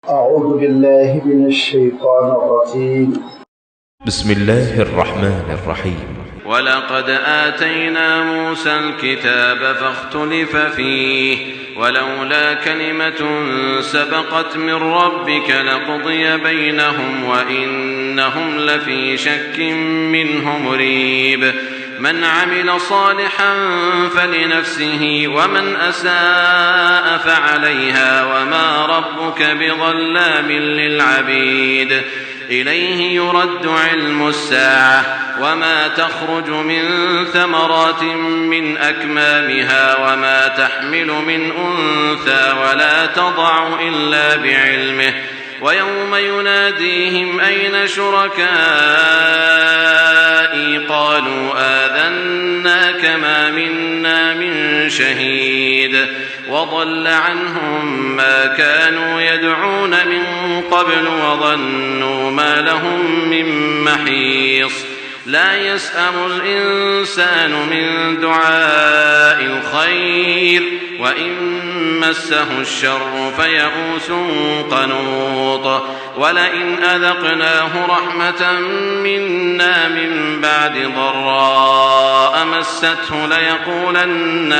أعوذ بالله من الشيطان الرجيم. بسم الله الرحمن الرحيم. ولقد آتينا موسى الكتاب فاختلف فيه ولولا كلمة سبقت من ربك لقضي بينهم وإنهم لفي شك منه مريب. من عمل صالحا فلنفسه ومن أساء فعليها وما ربك بظلام للعبيد. إليه يرد علم الساعة وما تخرج من ثمرات من أكمامها وما تحمل من أنثى ولا تضع إلا بعلمه. ويوم يناديهم أين شركائي قالوا آذناك ما منا من شهيد. وضل عنهم ما كانوا يدعون من قبل وظنوا ما لهم من محيص. لا يسأم الإنسان من دعاء الخير وإن مسه الشر فيئوس قنوط. ولئن أذقناه رحمة منا من بعد ضراء مسته ليقولن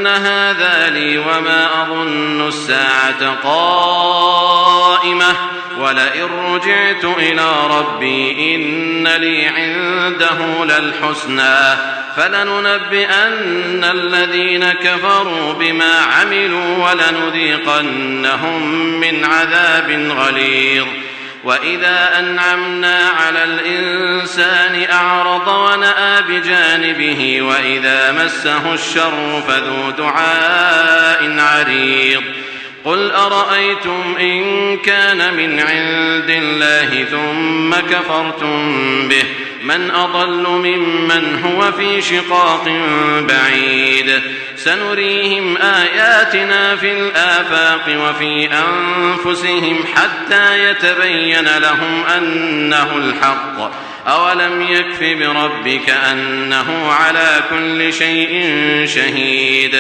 هذا لي وما أظن الساعة قائمة ولئن رجعت إلى ربي إن لي عنده للحسنى فلننبئن الذين كفروا بما عملوا ولنذيقنهم من عذاب غليظ. وإذا أنعمنا على الإنسان أعرض ونأى بجانبه وإذا مسه الشر فذو دعاء عريض. قل أرأيتم إن كان من عند الله ثم كفرتم به من أضل ممن هو في شقاق بعيد. سنريهم آياتنا في الآفاق وفي أنفسهم حتى يتبين لهم أنه الحق. أولم يكف بربك أنه على كل شيء شهيد.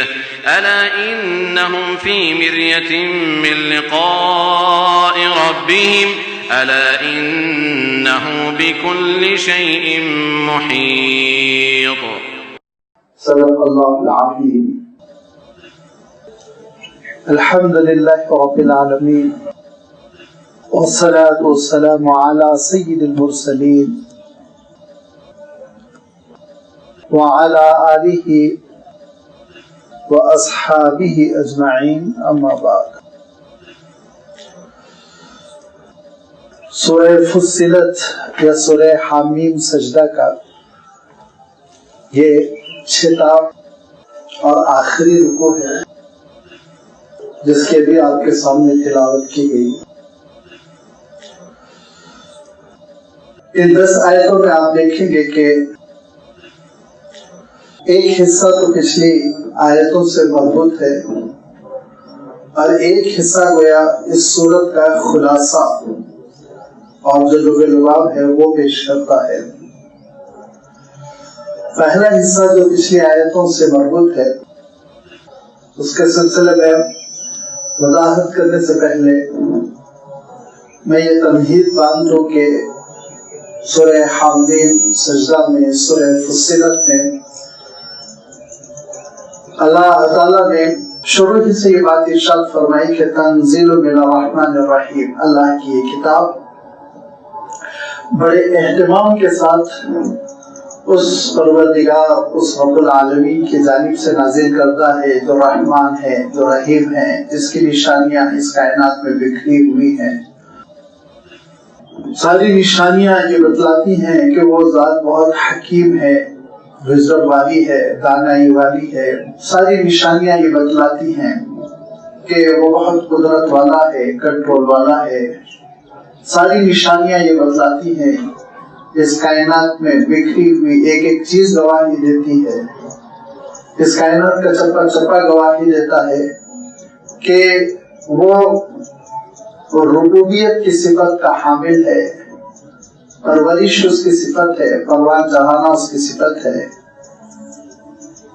ألا إنهم في مرية من لقاء ربهم ألا إنه بكل شيء محيط. صدق الله العظيم. الحمد لله رب العالمين والصلاة والسلام على سيد المرسلين وعلى آله وأصحابه أجمعين. أما بعد. سورہ فصلت یا سورہ حامیم سجدہ کا یہ 6واں اور آخری رکوع ہے جس کے بھی آپ کے سامنے تلاوت کی گئی. ان 10 آیتوں میں آپ دیکھیں گے کہ ایک حصہ تو پچھلی آیتوں سے مربوط ہے اور ایک حصہ گویا اس سورت کا خلاصہ اور جو لب لباب ہے وہ پیش کرتا ہے. پہلا حصہ جو پچھلی آیتوں سے مربوط ہے اس کے سلسلے میں وضاحت کرنے سے پہلے میں یہ تمہید باندھ دوں کہ سورہ حامیم سجدہ میں سورہ فصلت میں اللہ تعالیٰ نے شروع ہی سے یہ بات ارشاد فرمائی کہ تنزیل من الرحمن الرحیم. اللہ کی یہ کتاب بڑے اہتمام کے ساتھ اس پروردگار اس رب العالمین کی جانب سے نازل کرتا ہے جو رحمان ہے جو رحیم ہے جس کی نشانیاں اس کائنات میں بکھری ہوئی ہیں. ساری نشانیاں یہ بتلاتی ہیں کہ وہ ذات بہت حکیم ہے وزڈم والی ہے دانائی والی ہے. ساری نشانیاں یہ بتلاتی ہیں کہ وہ بہت قدرت والا ہے کنٹرول والا ہے. ساری نشانیاں یہ بتلاتی ہیں اس کائنات میں بکھری ہوئی ایک ایک چیز گواہی دیتی ہے. اس کائنات کا چپا چپا گواہی دیتا ہے کہ وہ ربوبیت کی صفت کا حامل ہے. پرورش اس کی صفت ہے. پروان چڑھانا اس کی صفت ہے.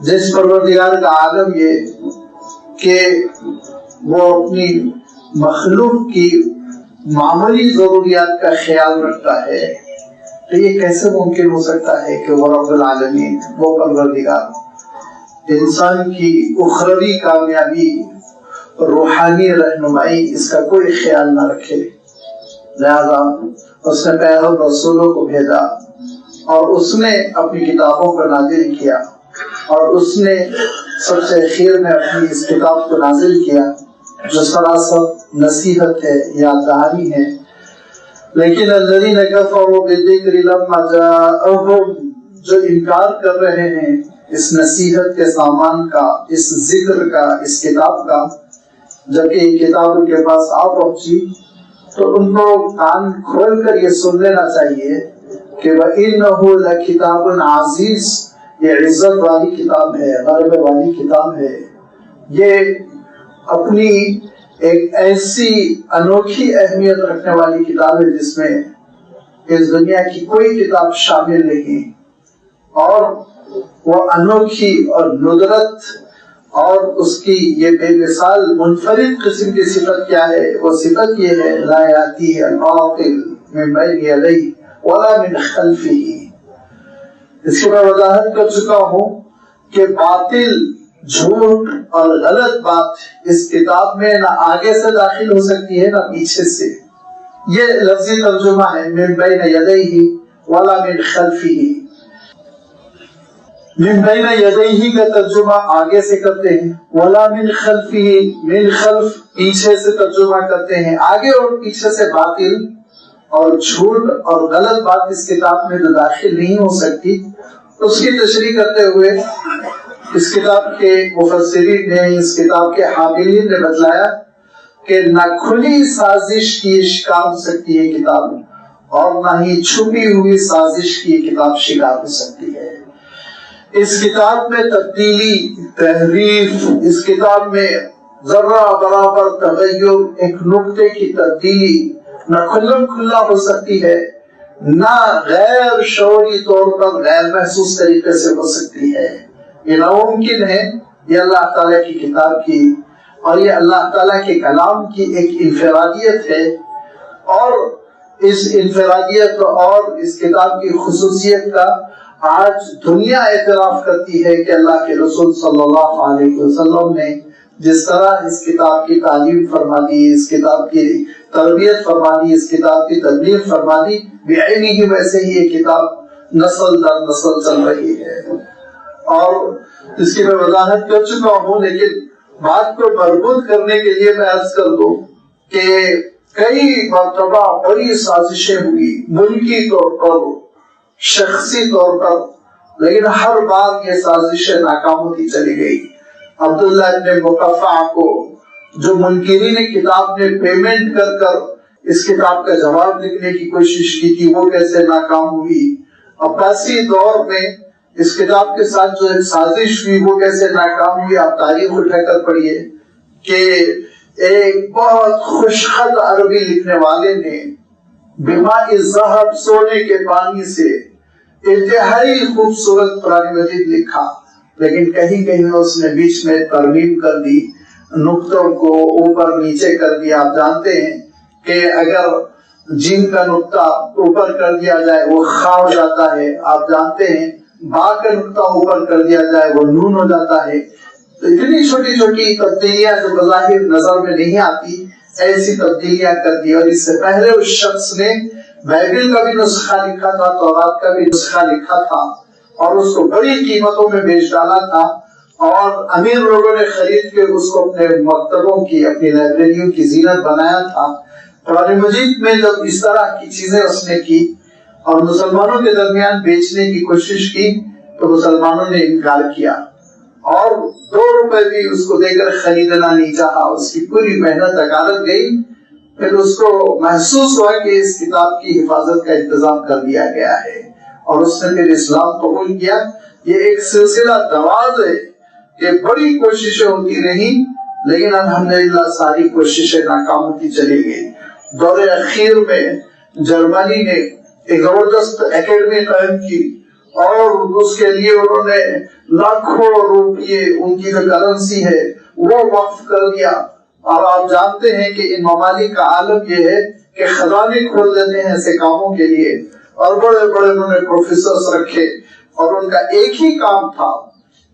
جس پروردگار کا عالم یہ کہ وہ اپنی مخلوق کی معمولی ضروریات کا خیال رکھتا ہے، تو یہ کیسے ممکن ہو سکتا ہے کہ وہ رب العالمین، وہ پروردگار انسان کی اخروی کامیابی، روحانی رہنمائی، اس کا کوئی خیال نہ رکھے؟ لہذا اس نے پیغمبر رسولوں کو بھیجا اور اس نے اپنی کتابوں کو نازل کیا، اور اس نے سب سے اخیر میں اپنی اس کتاب کو نازل کیا جو سراسر نصیحت ہے، یاد دہانی ہے۔ لیکن الذین کفروا بالذکر لما جاءہم، جو انکار کر رہے ہیں اس نصیحت کے سامان کا، اس ذکر کا، اس کتاب کا، جبکہ یہ کتاب ان کے پاس آ پہنچی تو ان کو کان کھول کر یہ سن لینا چاہیے کہ وَإِنَّهُ لَكِتَابٌ عَزِيزٌ، یہ عزت والی کتاب ہے، غلبے والی کتاب ہے، یہ اپنی ایک ایسی انوکھی اہمیت رکھنے والی کتاب ہے جس میں اس دنیا کی کوئی کتاب شامل نہیں، اور وہ انوکھی اور ندرت اور اس کی یہ بے مثال منفرد قسم کی صفت کیا ہے؟ وہ صفت یہ ہے لا یاتیہ الباطل من بین یدیہ ولا من خلفہ۔ اس کی میں وضاحت کر چکا ہوں کہ باطل، جھوٹ اور غلط بات اس کتاب میں نہ آگے سے داخل ہو سکتی ہے نہ پیچھے سے۔ یہ لفظی ترجمہ ہے من بین یدیہ ولا من خلفہ۔ من بین یدیہ کا ترجمہ آگے سے کرتے ہیں، ولا من خلفہ، من خلف پیچھے سے ترجمہ کرتے ہیں۔ آگے اور پیچھے سے باطل اور جھوٹ اور غلط بات اس کتاب میں جو داخل نہیں ہو سکتی، اس کی تشریح کرتے ہوئے اس کتاب کے مفسرین نے، اس کتاب کے حاملین نے بتلایا کہ نہ کھلی سازش کی شکار ہو سکتی ہے کتاب، اور نہ ہی چھپی ہوئی سازش کی کتاب شکار ہو سکتی ہے۔ اس کتاب میں تبدیلی، تحریف، اس کتاب میں ذرہ برابر تغیر، ایک نقطے کی تبدیلی نہ کھلم کھلا ہو سکتی ہے، نہ غیر شعوری طور پر غیر محسوس طریقے سے ہو سکتی ہے۔ یہ ناممکن ہے۔ یہ اللہ تعالیٰ کی کتاب کی اور یہ اللہ تعالیٰ کے کلام کی ایک انفرادیت ہے، اور اس انفرادیت اور اس کتاب کی خصوصیت کا آج دنیا اعتراف کرتی ہے کہ اللہ کے رسول صلی اللہ علیہ وسلم نے جس طرح اس کتاب کی تعلیم فرما دی، اس کتاب کی تربیت فرما دی، اس کتاب کی تبلیغ فرما دی، بعینی ہی ویسے ہی یہ کتاب نسل در نسل چل رہی ہے۔ اور اس کی میں وضاحت کر چکا ہوں، لیکن بات کو مربوط کرنے کے لیے میں عرض کر دوں کہ کئی مرتبہ بڑی سازشیں ہوئی، ملکی طور پر، شخصی طور پر، لیکن ہر بار یہ سازشیں ناکام ہوتی چلی گئی۔ عبداللہ ابن مقفع کو جو منکرین کتاب نے پیمنٹ کر کر اس کتاب کا جواب لکھنے کی کوشش کی تھی، وہ کیسے ناکام ہوئی۔ عباسی دور میں اس کتاب کے ساتھ جو ایک سازش ہوئی وہ کیسے ناکام ہوئی، آپ تاریخ اٹھا کر پڑھیے کہ ایک بہت خوشخط عربی لکھنے والے نے بماء الذہب، سونے کے پانی سے انتہائی خوبصورت قرآن مجید لکھا، لیکن کہیں کہیں اس نے بیچ میں ترمیم کر دی، نقطوں کو اوپر نیچے کر دیا۔ آپ جانتے ہیں کہ اگر جیم کا نقطہ اوپر کر دیا جائے وہ خا ہو جاتا ہے، آپ جانتے ہیں با کا نقطہ اوپر کر دیا جائے وہ نون ہو جاتا ہے۔ تو اتنی چھوٹی چھوٹی تبدیلیاں جو بظاہر نظر میں نہیں آتی، ایسی تبدیلیاں کر دی۔ اور اس سے پہلے اس شخص نے بائبل کا بھی نسخہ لکھا تھا، تورات کا بھی نسخہ لکھا تھا، اور اس کو بڑی قیمتوں میں بیچ ڈالا تھا، اور امیر لوگوں نے خرید کے اس کو اپنے مکتبوں کی، اپنی لائبریریوں کی زینت بنایا تھا۔ قرآن مجید میں جب اس طرح کی چیزیں اس نے کی اور مسلمانوں کے درمیان بیچنے کی کوشش کی تو مسلمانوں نے انکار کیا، اور 2 روپے بھی اس کو دے کر خریدنا نہیں چاہا۔ اس کی پوری محنت اکارت گئی۔ پھر اس کو محسوس ہوا کہ اس کتاب کی حفاظت کا انتظام کر دیا گیا ہے، اور اس نے پھر اسلام قبول کیا۔ یہ ایک سلسلہ دراز ہے کہ بڑی کوششیں ہوتی رہی، لیکن الحمدللہ ساری کوششیں ناکام ہوتی چلی گئی۔ دور اخیر میں جرمنی نے ایک زبردست اکیڈمی قائم کی، اور اس کے لیے انہوں نے لاکھوں روپیے، ان کی جو کرنسی ہے وہ وقف کر دیا، اور آپ جانتے ہیں کہ ان ممالک کا عالم یہ ہے کہ خزانے کھول دیتے ہیں ایسے کاموں کے لیے، اور بڑے بڑے انہوں نے پروفیسرز رکھے، اور ان کا ایک ہی کام تھا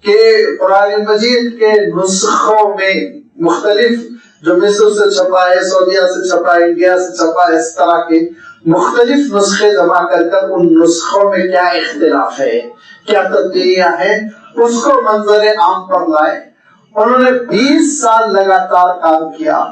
کہ قرآن مجید کے نسخوں میں مختلف، جو مصر سے چھپا ہے، سعودیہ سے چھپا ہے، انڈیا سے چھپا ہے، اس طرح کے مختلف نسخے جمع کر کر ان نسخوں میں کیا اختلاف ہے، کیا تبدیلیاں ہیں، اس کو منظر عام پر لائے۔ انہوں نے 20 سال لگاتار کام کیا،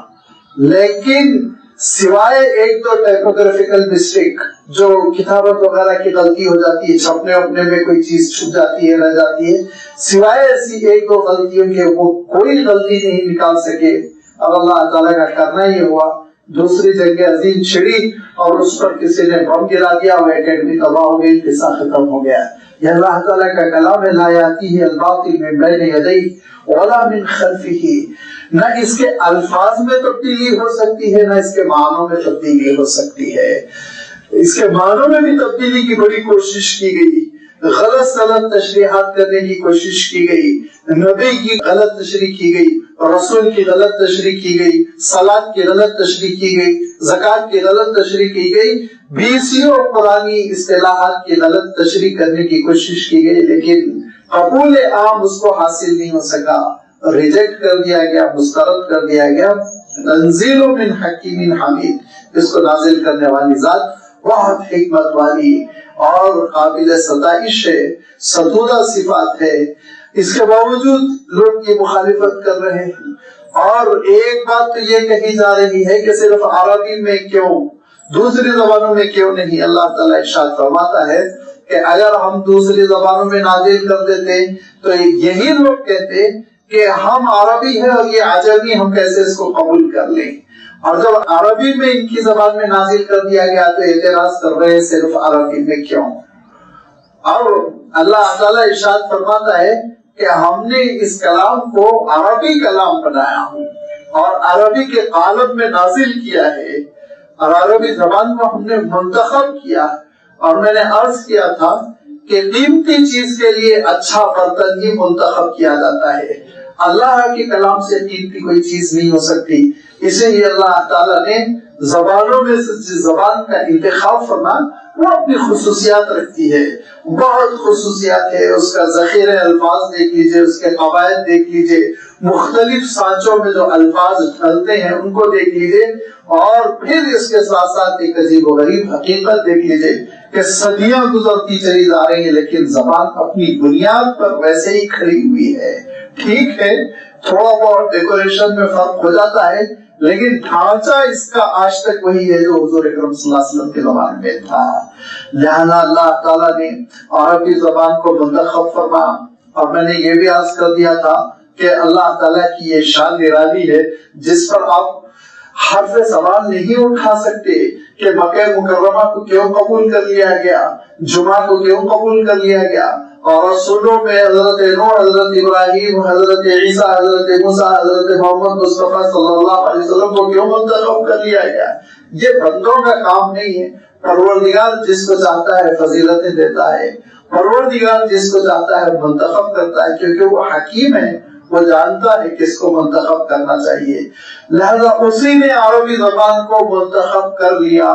لیکن سوائے ایک دو ٹائپوگرافیکل مسٹیک، جو کتابت وغیرہ کی غلطی ہو جاتی ہے، چھپنے اپنے میں کوئی چیز چھپ جاتی ہے، رہ جاتی ہے، سوائے ایسی ایک دو غلطیوں کے وہ کوئی غلطی نہیں نکال سکے۔ اور اللہ تعالیٰ کا کرنا یہ ہوا، دوسری جنگ عظیم چھڑی اور اس پر کسی نے بم گرا دیا، وہ اکیڈمی تباہ ہو گئی، قصہ ختم ہو گیا۔ یہ اللہ تعالیٰ کا کلام ہے، لا یاتیہ الباطل من بین یدیہ ولا من خلفہ۔ نہ اس کے الفاظ میں تبدیلی ہو سکتی ہے، نہ اس کے معنوں میں تبدیلی ہو سکتی ہے۔ اس کے معنوں میں بھی تبدیلی کی بڑی کوشش کی گئی، غلط تشریحات کرنے کی کوشش کی گئی، نبی کی غلط تشریح کی گئی، رسول کی غلط تشریح کی گئی، صلاۃ کی غلط تشریح کی گئی، زکوٰۃ کی غلط تشریح کی گئی، 20 پرانی اصطلاحات کی غلط تشریح کرنے کی کوشش کی گئی، لیکن قبول عام اس کو حاصل نہیں ہو سکا، ریجیکٹ کر دیا گیا، مسترد کر دیا گیا۔ تنزیل من حکیم حمید، اس کو نازل کرنے والی ذات بہت حکمت والی اور قابل ستائش ہے، ستودہ صفات ہے، اس کے باوجود لوگ یہ مخالفت کر رہے ہیں۔ اور ایک بات تو یہ کہی جا رہی ہے کہ صرف عربی میں کیوں، دوسری زبانوں میں کیوں نہیں؟ اللہ تعالیٰ ارشاد فرماتا ہے کہ اگر ہم دوسری زبانوں میں نازل کر دیتے تو یہی لوگ کہتے کہ ہم عربی ہیں اور یہ عجمی، ہم کیسے اس کو قبول کر لیں؟ اور جب عربی میں ان کی زبان میں نازل کر دیا گیا تو اعتراض کر رہے ہیں صرف عربی میں کیوں؟ اور اللہ تعالیٰ ارشاد فرماتا ہے کہ ہم نے اس کلام کو عربی کلام بنایا اور عربی کے قالب میں نازل کیا ہے، اور عربی زبان کو ہم نے منتخب کیا۔ اور میں نے عرض کیا تھا کہ قیمتی چیز کے لیے اچھا برتن ہی منتخب کیا جاتا ہے، اللہ کے کلام سے قیمتی کوئی چیز نہیں ہو سکتی۔ اسی لیے اللہ تعالیٰ نے زبانوں میں سے جس زبان کا انتخاب فرما، وہ اپنی خصوصیات رکھتی ہے، بہت خصوصیات ہے، اس کا ذخیرہ الفاظ دیکھ لیجئے، اس کے قواعد دیکھ لیجئے، مختلف سانچوں میں جو الفاظ ڈھلتے ہیں ان کو دیکھ لیجئے، اور پھر اس کے ساتھ ساتھ ایک عجیب و غریب حقیقت دیکھ لیجئے کہ صدیاں گزرتی چلی جا رہی ہیں لیکن زبان اپنی بنیاد پر ویسے ہی کھڑی ہوئی ہے۔ ٹھیک ہے، تھوڑا بہت ڈیکوریشن میں فرق ہو جاتا ہے، لیکن ڈھانچہ اس کا آج تک وہی ہے جو حضور اکرم صلی اللہ علیہ وسلم کے زمانے میں تھا۔ لہذا اللہ تعالیٰ نے عربی زبان کو منتخب فرما، اور میں نے یہ بھی عرض کر دیا تھا کہ اللہ تعالیٰ کی یہ شان نرالی ہے جس پر آپ حرف سوال نہیں اٹھا سکتے کہ مکہ مکرمہ کو کیوں قبول کر لیا گیا، جمعہ کو کیوں قبول کر لیا گیا، اور رسولوں میں حضرت نوح، حضرت ابراہیم، حضرت عیسیٰ، حضرت موسیٰ، حضرت محمد مصطفیٰ صلی اللہ علیہ وسلم کو کیوں منتخب کر لیا گیا؟ یہ بندوں کا کام نہیں ہے، پروردگار جس کو چاہتا ہے فضیلتیں دیتا ہے، پروردگار جس کو چاہتا ہے منتخب کرتا ہے، کیونکہ وہ حکیم ہے، وہ جانتا ہے کس کو منتخب کرنا چاہیے۔ لہذا اسی نے عربی زبان کو منتخب کر لیا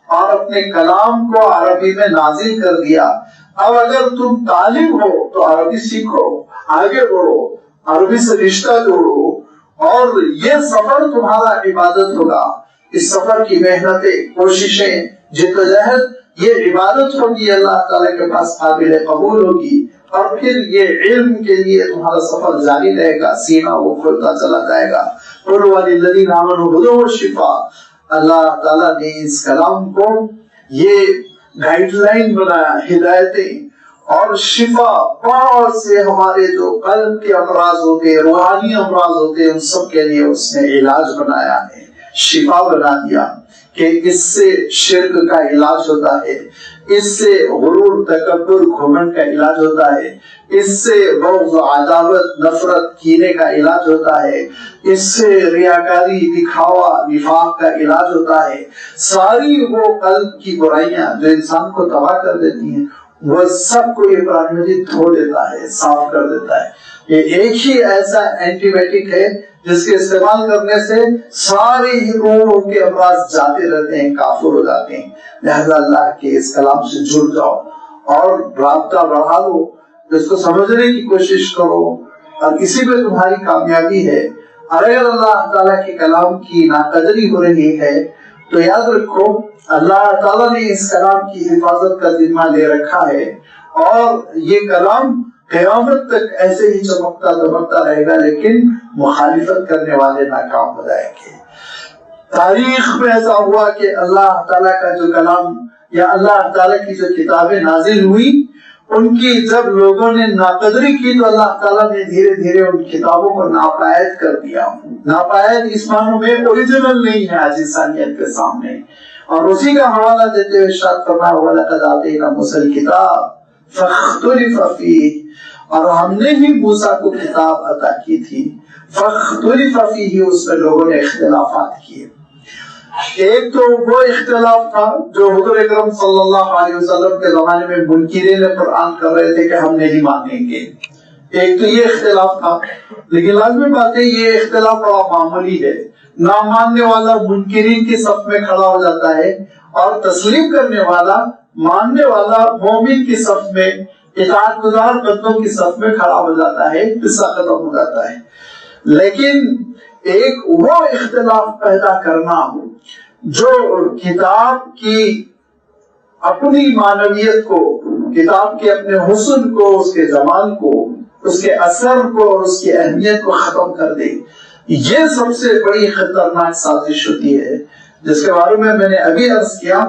اور اپنے کلام کو عربی میں نازل کر دیا۔ اب اگر تم طالب ہو تو عربی سیکھو، آگے بڑھو، عربی سے رشتہ جوڑو، اور یہ سفر تمہارا عبادت ہوگا۔ اس سفر کی محنتیں، کوششیں، جدوجہد یہ عبادت ہوگی، اللہ تعالیٰ کے پاس قابل قبول ہوگی، اور پھر یہ علم کے لیے تمہارا سفر جاری رہے گا، سینہ وہ کھلتا چلا جائے گا۔ قُلْ وَلِلَّذِينَ آمَنُوا هُدًى وَشِفَاءٌ۔ اللہ تعالیٰ نے اس کلام کو یہ گائیڈ لائن بنایا، ہدایتیں اور شفا، بہت سے ہمارے جو قلب کے امراض ہوتے ہیں، روحانی امراض ہوتے ہیں، ان سب کے لیے اس نے علاج بنایا ہے، شفا بنا دیا کہ اس سے شرک کا علاج ہوتا ہے، اس سے غرور، تکبر، گھمنڈ کا علاج ہوتا ہے، اس سے بغض، عداوت، نفرت، کینے کا علاج ہوتا ہے، اس سے ریاکاری، دکھاوا، نفاق کا علاج ہوتا ہے۔ ساری وہ قلب کی برائیاں جو انسان کو تباہ کر دیتی ہیں، وہ سب کو یہ قرآن مجید دھو دیتا ہے، صاف کر دیتا ہے۔ یہ ایک ہی ایسا اینٹی بائیوٹک ہے جس کے استعمال کرنے سے سارے ہی روحوں کے امراض جاتے رہتے ہیں، کافر ہو جاتے ہیں۔ لہذا اللہ کے اس کلام سے جڑ جاؤ اور رابطہ بڑھا لو، اس کو سمجھنے کی کوشش کرو، اور اسی پہ تمہاری کامیابی ہے۔ اور اگر اللہ تعالیٰ کے کلام کی ناقدری ہو رہی ہے تو یاد رکھو اللہ تعالیٰ نے اس کلام کی حفاظت کا ذمہ لے رکھا ہے، اور یہ کلام قیامت تک ایسے ہی چمکتا دمکتا رہے گا، لیکن مخالفت کرنے والے ناکام ہو جائیں گے۔ تاریخ میں ایسا ہوا کہ اللہ تعالیٰ کا جو کلام یا اللہ تعالیٰ کی جو کتابیں نازل ہوئی، ان کی جب لوگوں نے ناقدری کی تو اللہ تعالیٰ نے دھیرے دھیرے ان کتابوں کو ناپائید کر دیا۔ ناپائید اس معنی میں اوریجنل نہیں ہے آج انسانیت کے سامنے، اور اسی کا حوالہ دیتے ہوئے ارشاد فرمایا وَلَقَدْ آتَيْنَا مُوسَىٰ الْكِتَابَ فَاخْتُلِفَ فِيهِ، اور ہم نے ہی موسیٰ کو کتاب عطا کی تھی، فَاخْتُلِفَ فِيهِ، اس میں لوگوں نے اختلافات کیے۔ ایک تو وہ اختلاف تھا جو حضور اکرم صلی اللہ علیہ وسلم کے زمانے میں منکرین قرآن کر رہے تھے کہ ہم نہیں مانیں گے، ایک تو یہ اختلاف تھا، لیکن لازمی بات ہے یہ اختلاف بڑا معمولی ہے۔ نہ ماننے والا منکرین کی صف میں کھڑا ہو جاتا ہے، اور تسلیم کرنے والا ماننے والا مومن کی صف میں، اطاعت گزار بندوں کی صف میں کھڑا ہو جاتا ہے، قصہ ختم ہو جاتا ہے۔ لیکن ایک وہ اختلاف پیدا کرنا جو کتاب کی اپنی معنویت کو، کتاب کے اپنے حسن کو، اس کے جمال کو، اس کے اثر کو اور اس کی اہمیت کو ختم کر دے، یہ سب سے بڑی خطرناک سازش ہوتی ہے، جس کے بارے میں میں نے ابھی عرض کیا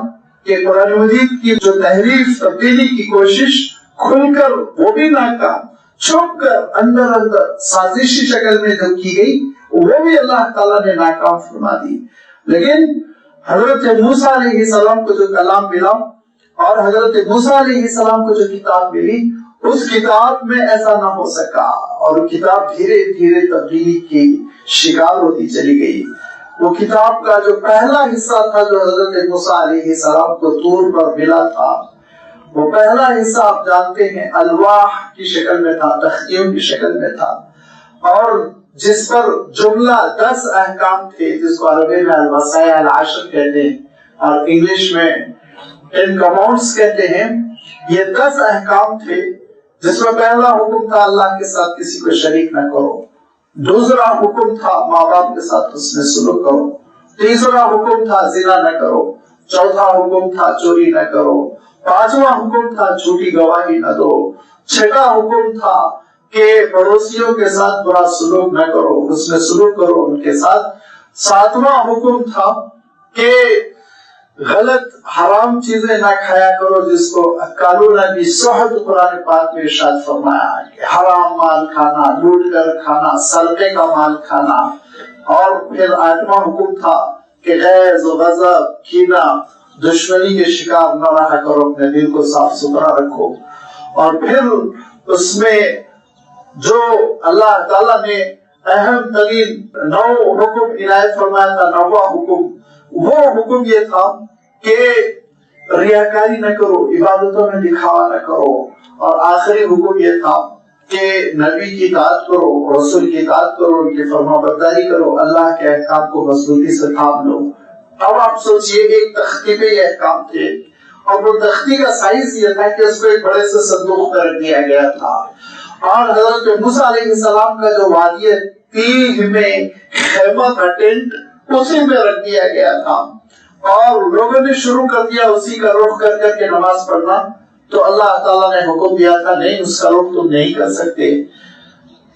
کہ قرآن مجید کی جو تحریف تبدیلی کی کوشش کھل کر وہ بھی ناکام، چھپ کر اندر اندر سازشی شکل میں جو کی گئی وہ بھی اللہ تعالیٰ نے ناکام فرما دی۔ لیکن حضرت موسیٰ علیہ السلام کو جو کلام ملا اور حضرت موسیٰ علیہ السلام کو جو کتاب ملی، اس کتاب میں ایسا نہ ہو سکا، اور کتاب دھیرے دھیرے تبدیلی کی شکار ہوتی چلی گئی۔ وہ کتاب کا جو پہلا حصہ تھا جو حضرت موسیٰ علیہ السلام کو طور پر ملا تھا، وہ پہلا حصہ آپ جانتے ہیں الواح کی شکل میں تھا، تختیوں کی شکل میں تھا، اور جس پر جملہ 10 احکام تھے، جس کو عربی میں الوصایا العشر کہتے ہیں اور انگلش میں 10 کمانڈز کہتے ہیں۔ یہ 10 احکام تھے، جس میں پہلا حکم تھا اللہ کے ساتھ کسی کو شریک نہ کرو، دوسرا حکم تھا ماں باپ کے ساتھ حسن سلوک کرو، تیسرا حکم تھا زنا نہ کرو، چوتھا حکم تھا چوری نہ کرو، پانچواں حکم تھا جھوٹی گواہی نہ دو، چھٹا حکم تھا کہ پڑوسیوں کے ساتھ برا سلوک نہ کرو، حسن سلوک کرو ان کے ساتھ، ساتواں حکم تھا کہ غلط حرام چیزیں نہ کھایا کرو، جس کو اکالون بالسحت قرآن پاک میں ارشاد فرمایا کہ حرام مال کھانا، لوٹ کر کھانا، سرقے کا مال کھانا، اور پھر آٹھواں حکم تھا کہ غیظ و غضب، کینہ، دشمنی کے شکار نہ رہا کرو، اپنے دل کو صاف ستھرا رکھو۔ اور پھر اس میں جو اللہ تعالیٰ نے اہم ترین 9 حکم عنایت فرمایا تھا، 9واں حکم، وہ حکم یہ تھا کہ ریاکاری نہ کرو، عبادتوں میں دکھاوا نہ کرو، اور آخری حکم یہ تھا کہ نبی کی اطاعت کرو، رسول کی اطاعت کرو، ان کی فرما برداری کرو، اللہ کے احکام کو مضبوطی سے تھام لو۔ اب آپ سوچئے ایک تختی پہ یہ احکام تھے، اور وہ تختی کا سائز یہ تھا کہ اس کو ایک بڑے سے صندوق میں رکھ دیا گیا تھا، اور حضرت موسیٰ علیہ السلام کا جو وادی تیہ میں خیمہ کا ٹینٹ اسی میں رکھ دیا گیا تھا، اور لوگوں نے شروع کر دیا اسی کا رخ کر کر کے نماز پڑھنا۔ تو اللہ تعالیٰ نے حکم دیا تھا نہیں، اس کا رخ تم نہیں کر سکتے،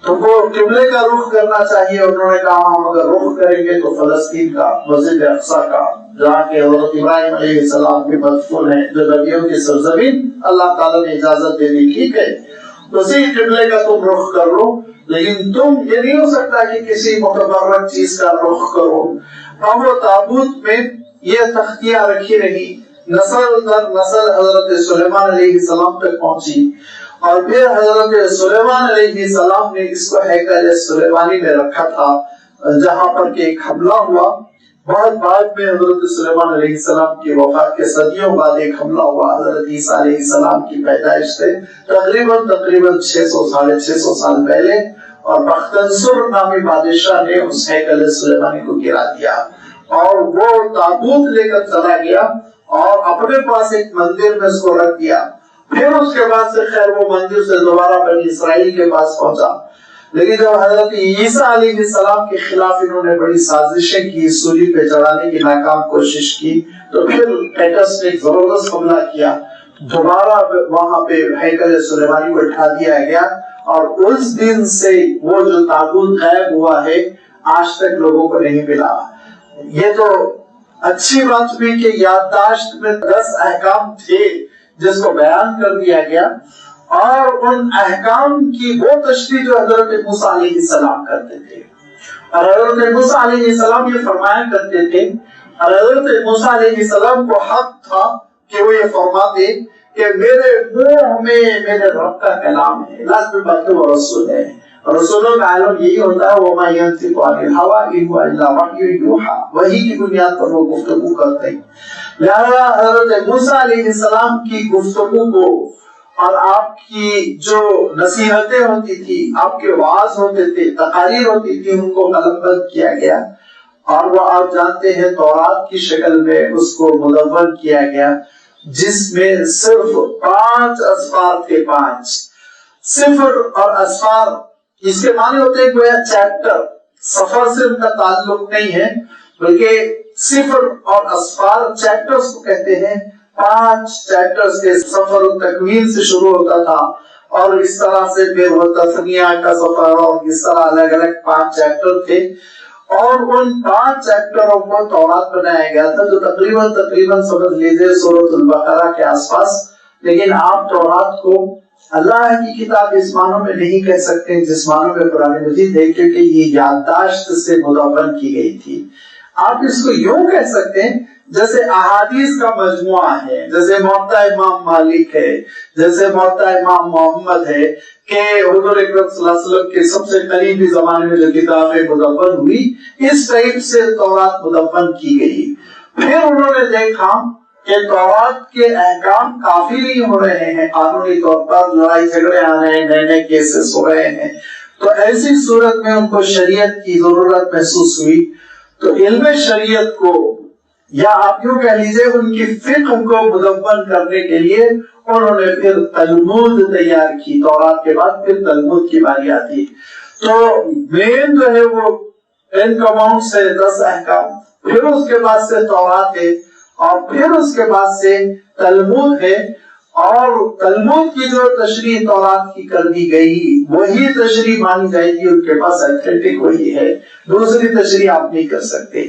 تم کو قبلے کا رخ کرنا چاہیے۔ انہوں نے کہا ہم اگر رخ کریں گے تو فلسطین کا، مسجد اقصی کا، جہاں کے حضرت ابراہیم علیہ السلام بھی مدفون ہیں، جو نبیوں کی سرزمین اللہ تعالیٰ نے اجازت دے دی، ٹھیک ہے اسی قبلے کا تم رخ کر لو، لیکن تم یہ نہیں ہو سکتا کہ کسی متبرک چیز کا رخ کرو۔ اب وہ تابوت میں یہ تختیاں رکھی رہی، نسل در نسل حضرت سلیمان علیہ السلام تک پہنچی، اور پھر حضرت سلیمان علیہ السلام نے اس کو ہیکل سلیمانی میں رکھا تھا، جہاں پر کہ ایک حملہ ہوا۔ بہت بعد میں حضرت سلیمان علیہ السلام کی وفات کے صدیوں بعد ایک حملہ ہوا، حضرت عیسیٰ علیہ السلام کی پیدائش سے تقریباً 600 ساڑھے 600 سال پہلے اور بختنصر نامی بادشاہ نے اس ہیکل سلیمانی کو گرا دیا اور وہ تابوت لے کر چلا گیا اور اپنے پاس ایک مندر میں اس کو رکھ دیا. پھر اس کے بعد سے خیر وہ مندر سے دوبارہ بنی اسرائیل کے پاس پہنچا. لیکن جب حضرت عیسیٰ علیہ السلام کے خلاف انہوں نے بڑی سازشیں کی، سولی پہ چڑھانے کی ناکام کوشش کی، تو پھر ٹائٹس نے ایک زبردست حملہ کیا. دوبارہ وہاں پہ ہیکل سلیمانی کو اٹھا دیا گیا اور اس دن سے وہ جو تابوت غائب ہوا ہے آج تک لوگوں کو نہیں ملا. یہ تو اچھی بات ہوئی کہ یادداشت میں 10 احکام تھے جس کو بیان کر دیا گیا، اور ان احکام کی وہ تشریح جو حضرت موسیٰ علیہ السلام کرتے تھے. اور حضرت موسیٰ علیہ السلام یہ فرمایا کرتے تھے، اور حضرت موسیٰ علیہ السلام کو حق تھا کہ وہ یہ فرماتے کہ میرے منہ میں میرے رب کا کلام ہے. لازمی بات ہے وہ رسول ہے، رسولوں کا عالم یہی ہوتا ہے وَمَا يَنْطِقُ عَنِ الْهَوَىٰ إِنْ هُوَ إِلَّا وَحْيٌ يُوحَىٰ، وحی کی بنیاد پر وہ گفتگو کرتے ہیں. لہذا حضرت موسیٰ علیہ السلام کی گفتگو کو اور آپ کی جو نصیحتیں ہوتی تھی، آپ کے وعظ ہوتے تھے، تقاریر ہوتی تھی، ان کو قلم بند کیا گیا اور وہ آپ جانتے ہیں تورات کی شکل میں اس کو مدون کیا گیا، جس میں صرف 5 اسفار تھے. 5 صفر اور اسفار اس کے معنی ہوتے ہیں گویا چیپٹر. سفر سے ان کا تعلق نہیں ہے بلکہ صفر اور اسفار چیپٹرز کو کہتے ہیں. 5 چیپٹرز کے سفر تکوین سے شروع ہوتا تھا اور اس طرح سے پھر وہ تثنیہ کا سفر اور اس طرح الگ الگ 5 چیپٹر تھے. اور ان 5 چیپٹروں کو تورات بنایا گیا تھا جو تقریباً سمجھ لیجیے سورۃ البقرہ کے آس پاس. لیکن آپ تورات کو اللہ کی کتاب اس معنوں میں نہیں کہہ سکتے جس معنوں میں قرآن مجید ہے، کیونکہ یہ یادداشت سے مدون کی گئی تھی. آپ اس کو یوں کہہ سکتے ہیں جیسے احادیث کا مجموعہ ہے، جیسے موطا امام مالک ہے، جیسے موطا امام محمد ہے، کہ حضور اکرم صلی اللہ علیہ وسلم کے سب سے قریبی زمانے میں جو کتابیں مدون ہوئی، اس ٹائپ سے تورات مدون کی گئی. پھر انہوں نے دیکھا کہ تورات کے احکام کافی نہیں ہو رہے ہیں، قانونی طور پر لڑائی جھگڑے آ رہے ہیں، نئے نئے کیسز ہو رہے ہیں، تو ایسی صورت میں ان کو شریعت کی ضرورت محسوس ہوئی. تو علم شریعت کو یا آپ یوں کہہ لیجیے ان کی فقہ کو مدون کرنے کے لیے انہوں نے پھر تلمود تیار کی. تورات کے بعد پھر تلمود کی باری آتی. تو مین جو ہے وہ 10 کمانڈز ہے، 10 احکام، پھر اس کے بعد سے تورات ہے، اور پھر اس کے بعد سے تلمود ہے. اور تلمود کی جو تشریح تورات کی کر دی گئی وہی تشریح مانی جائے گی، ان کے پاس ایتھنٹک وہی ہے، دوسری تشریح آپ نہیں کر سکتے.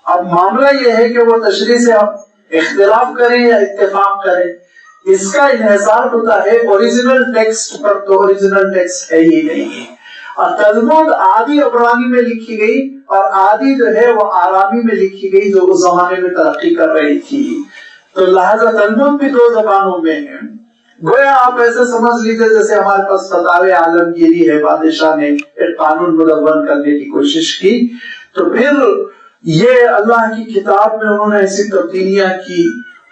اب معاملہ یہ ہے کہ وہ تشریح سے آپ اختلاف کریں یا اتفاق کریں، اس کا انحصار ہوتا ہے اوریجنل ٹیکسٹ پر. تو اوریجنل ٹیکسٹ ہے ہی نہیں. اور تلمود آدھی عبرانی میں لکھی گئی اور آدھی جو ہے وہ آرامی میں لکھی گئی جو اس زمانے میں ترقی کر رہی تھی. تو لہذا تلمود بھی 2 زبانوں میں ہے. گویا آپ ایسے سمجھ لیجیے جیسے ہمارے پاس فتاوی عالمگیری ہے، بادشاہ نے ایک قانون مدون کرنے کی کوشش کی، تو پھر یہ اللہ کی کتاب میں انہوں نے ایسی تبدیلیاں کی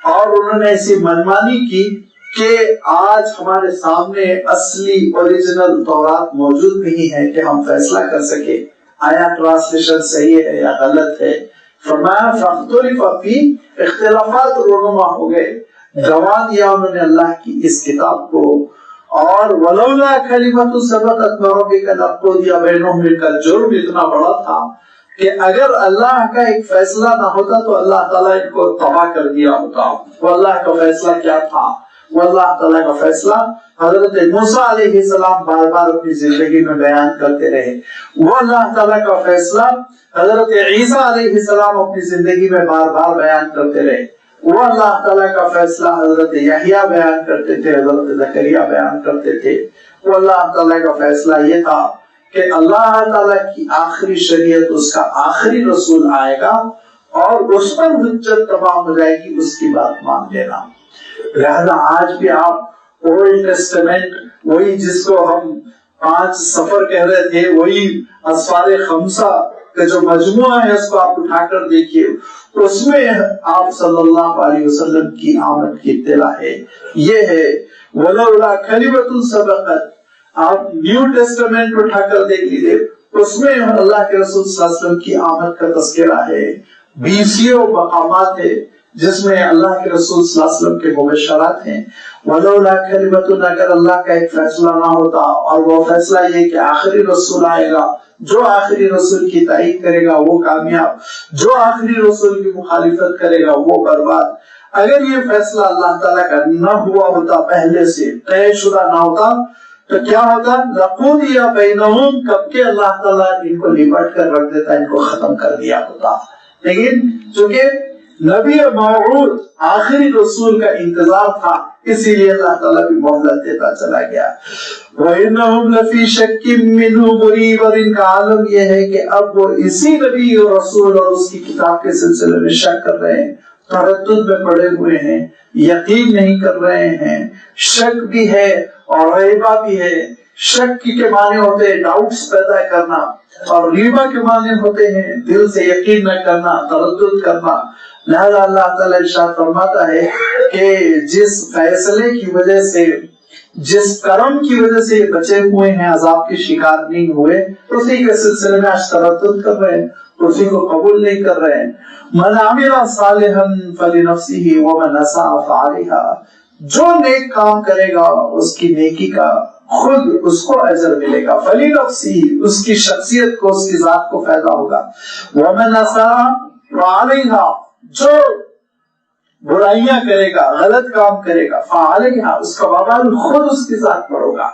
اور انہوں نے ایسی منمانی کی کہ آج ہمارے سامنے اصلی اوریجنل تورات موجود نہیں ہے کہ ہم فیصلہ کر سکے آیا ٹرانسلیشن صحیح ہے یا غلط ہے. فرمایا فاختلف فیہ، اختلافات رونما ہو گئے. گوا دیا انہوں نے اللہ کی اس کتاب کو. اور ولولا کلمۃ سبقت من ربک لقضی بینہم، کا جرم اتنا بڑا تھا کہ اگر اللہ کا ایک فیصلہ نہ ہوتا تو اللہ تعالیٰ ان کو تباہ کر دیا ہوتا. وہ اللہ کا فیصلہ کیا تھا؟ وہ اللہ تعالیٰ کا فیصلہ حضرت موسیٰ علیہ السلام بار بار اپنی زندگی میں بیان کرتے رہے. وہ اللہ تعالیٰ کا فیصلہ حضرت عیسیٰ علیہ السلام اپنی زندگی میں بار بار بیان کرتے رہے. وہ اللہ تعالیٰ کا فیصلہ حضرت یحییٰ بیان کرتے تھے، حضرت زکریا بیان کرتے تھے. وہ اللہ تعالیٰ کا فیصلہ یہ تھا کہ اللہ تعالیٰ کی آخری شریعت، اس کا آخری رسول آئے گا اور اس پر حجت تمام ہو جائے گی، اس کی بات مان لینا. لہذا آج بھی آپ اولڈ ٹیسٹمنٹ، وہی جس کو ہم 5 سفر کہہ رہے تھے، وہی اسفار 5 کا جو مجموعہ ہے اس کو آپ اٹھا کر دیکھیے، اس میں آپ صلی اللہ علیہ وسلم کی آمد کی اطلاع ہے. یہ ہے ولولا کلمۃ سبقت، آپ نیو ٹیسٹمنٹ اٹھا کر دیکھ لیجیے، اس میں اللہ کے رسول صلی اللہ علیہ وسلم کی آمد کا تذکرہ ہے، 20 مقامات ہے جس میں اللہ کے رسول صلی اللہ علیہ وسلم کے مبشرات ہیں۔ ولولا کلمۃ، اگر اللہ کا ایک فیصلہ نہ ہوتا، اور وہ فیصلہ یہ کہ آخری رسول آئے گا، جو آخری رسول کی تائید کرے گا وہ کامیاب، جو آخری رسول کی مخالفت کرے گا وہ برباد۔ اگر یہ فیصلہ اللہ تعالیٰ کا نہ ہوا ہوتا، پہلے سے طے شدہ نہ ہوتا، تو کیا ہوتا؟ لقضی بینہم، کب کے اللہ تعالیٰ ان کو لپٹ کر رکھ دیتا، ان کو ختم کر دیا ہوتا۔ لیکن چونکہ نبی موعود آخری رسول کا انتظار تھا، اسی لیے اللہ تعالیٰ بھی مہلت دیتا چلا گیا۔ وَإِنَّهُمْ لَفِي شَكٍّ مِّنْهُ مُرِيبٍ، اور ان کا عالم یہ ہے کہ اب وہ اسی نبی اور رسول اور اس کی کتاب کے سلسلے میں شک کر رہے ہیں، تردد میں پڑے ہوئے ہیں، یقین نہیں کر رہے ہیں، شک بھی ہے اور ریبہ بھی ہے۔ شک کے معنی ہوتے ہیں ڈاؤٹس پیدا کرنا، اور ریبہ کے معنی ہوتے ہیں دل سے یقین نہ کرنا، تردد کرنا۔ لہذا اللہ تعالیٰ ارشاد فرماتا ہے کہ جس فیصلے کی وجہ سے، جس کرم کی وجہ سے یہ بچے ہوئے ہیں، عذاب کے شکار نہیں ہوئے، اسی کے سلسلے میں آج تردد کر رہے ہیں، اسی کو قبول نہیں کر رہے ہیں۔ من عمل صالحا فلنفسه ومن اساء فعليها، جو نیک کام کرے گا اس کی نیکی کا خود اس کو اجر ملے گا، فلنفسه، اس کی شخصیت کو، اس کی ذات کو فائدہ ہوگا۔ ومن اساء فعليها، جو برائیاں کرے گا، غلط کام کرے گا، فعلیہا، اس کا وبال خود اس کی ذات پر ہوگا۔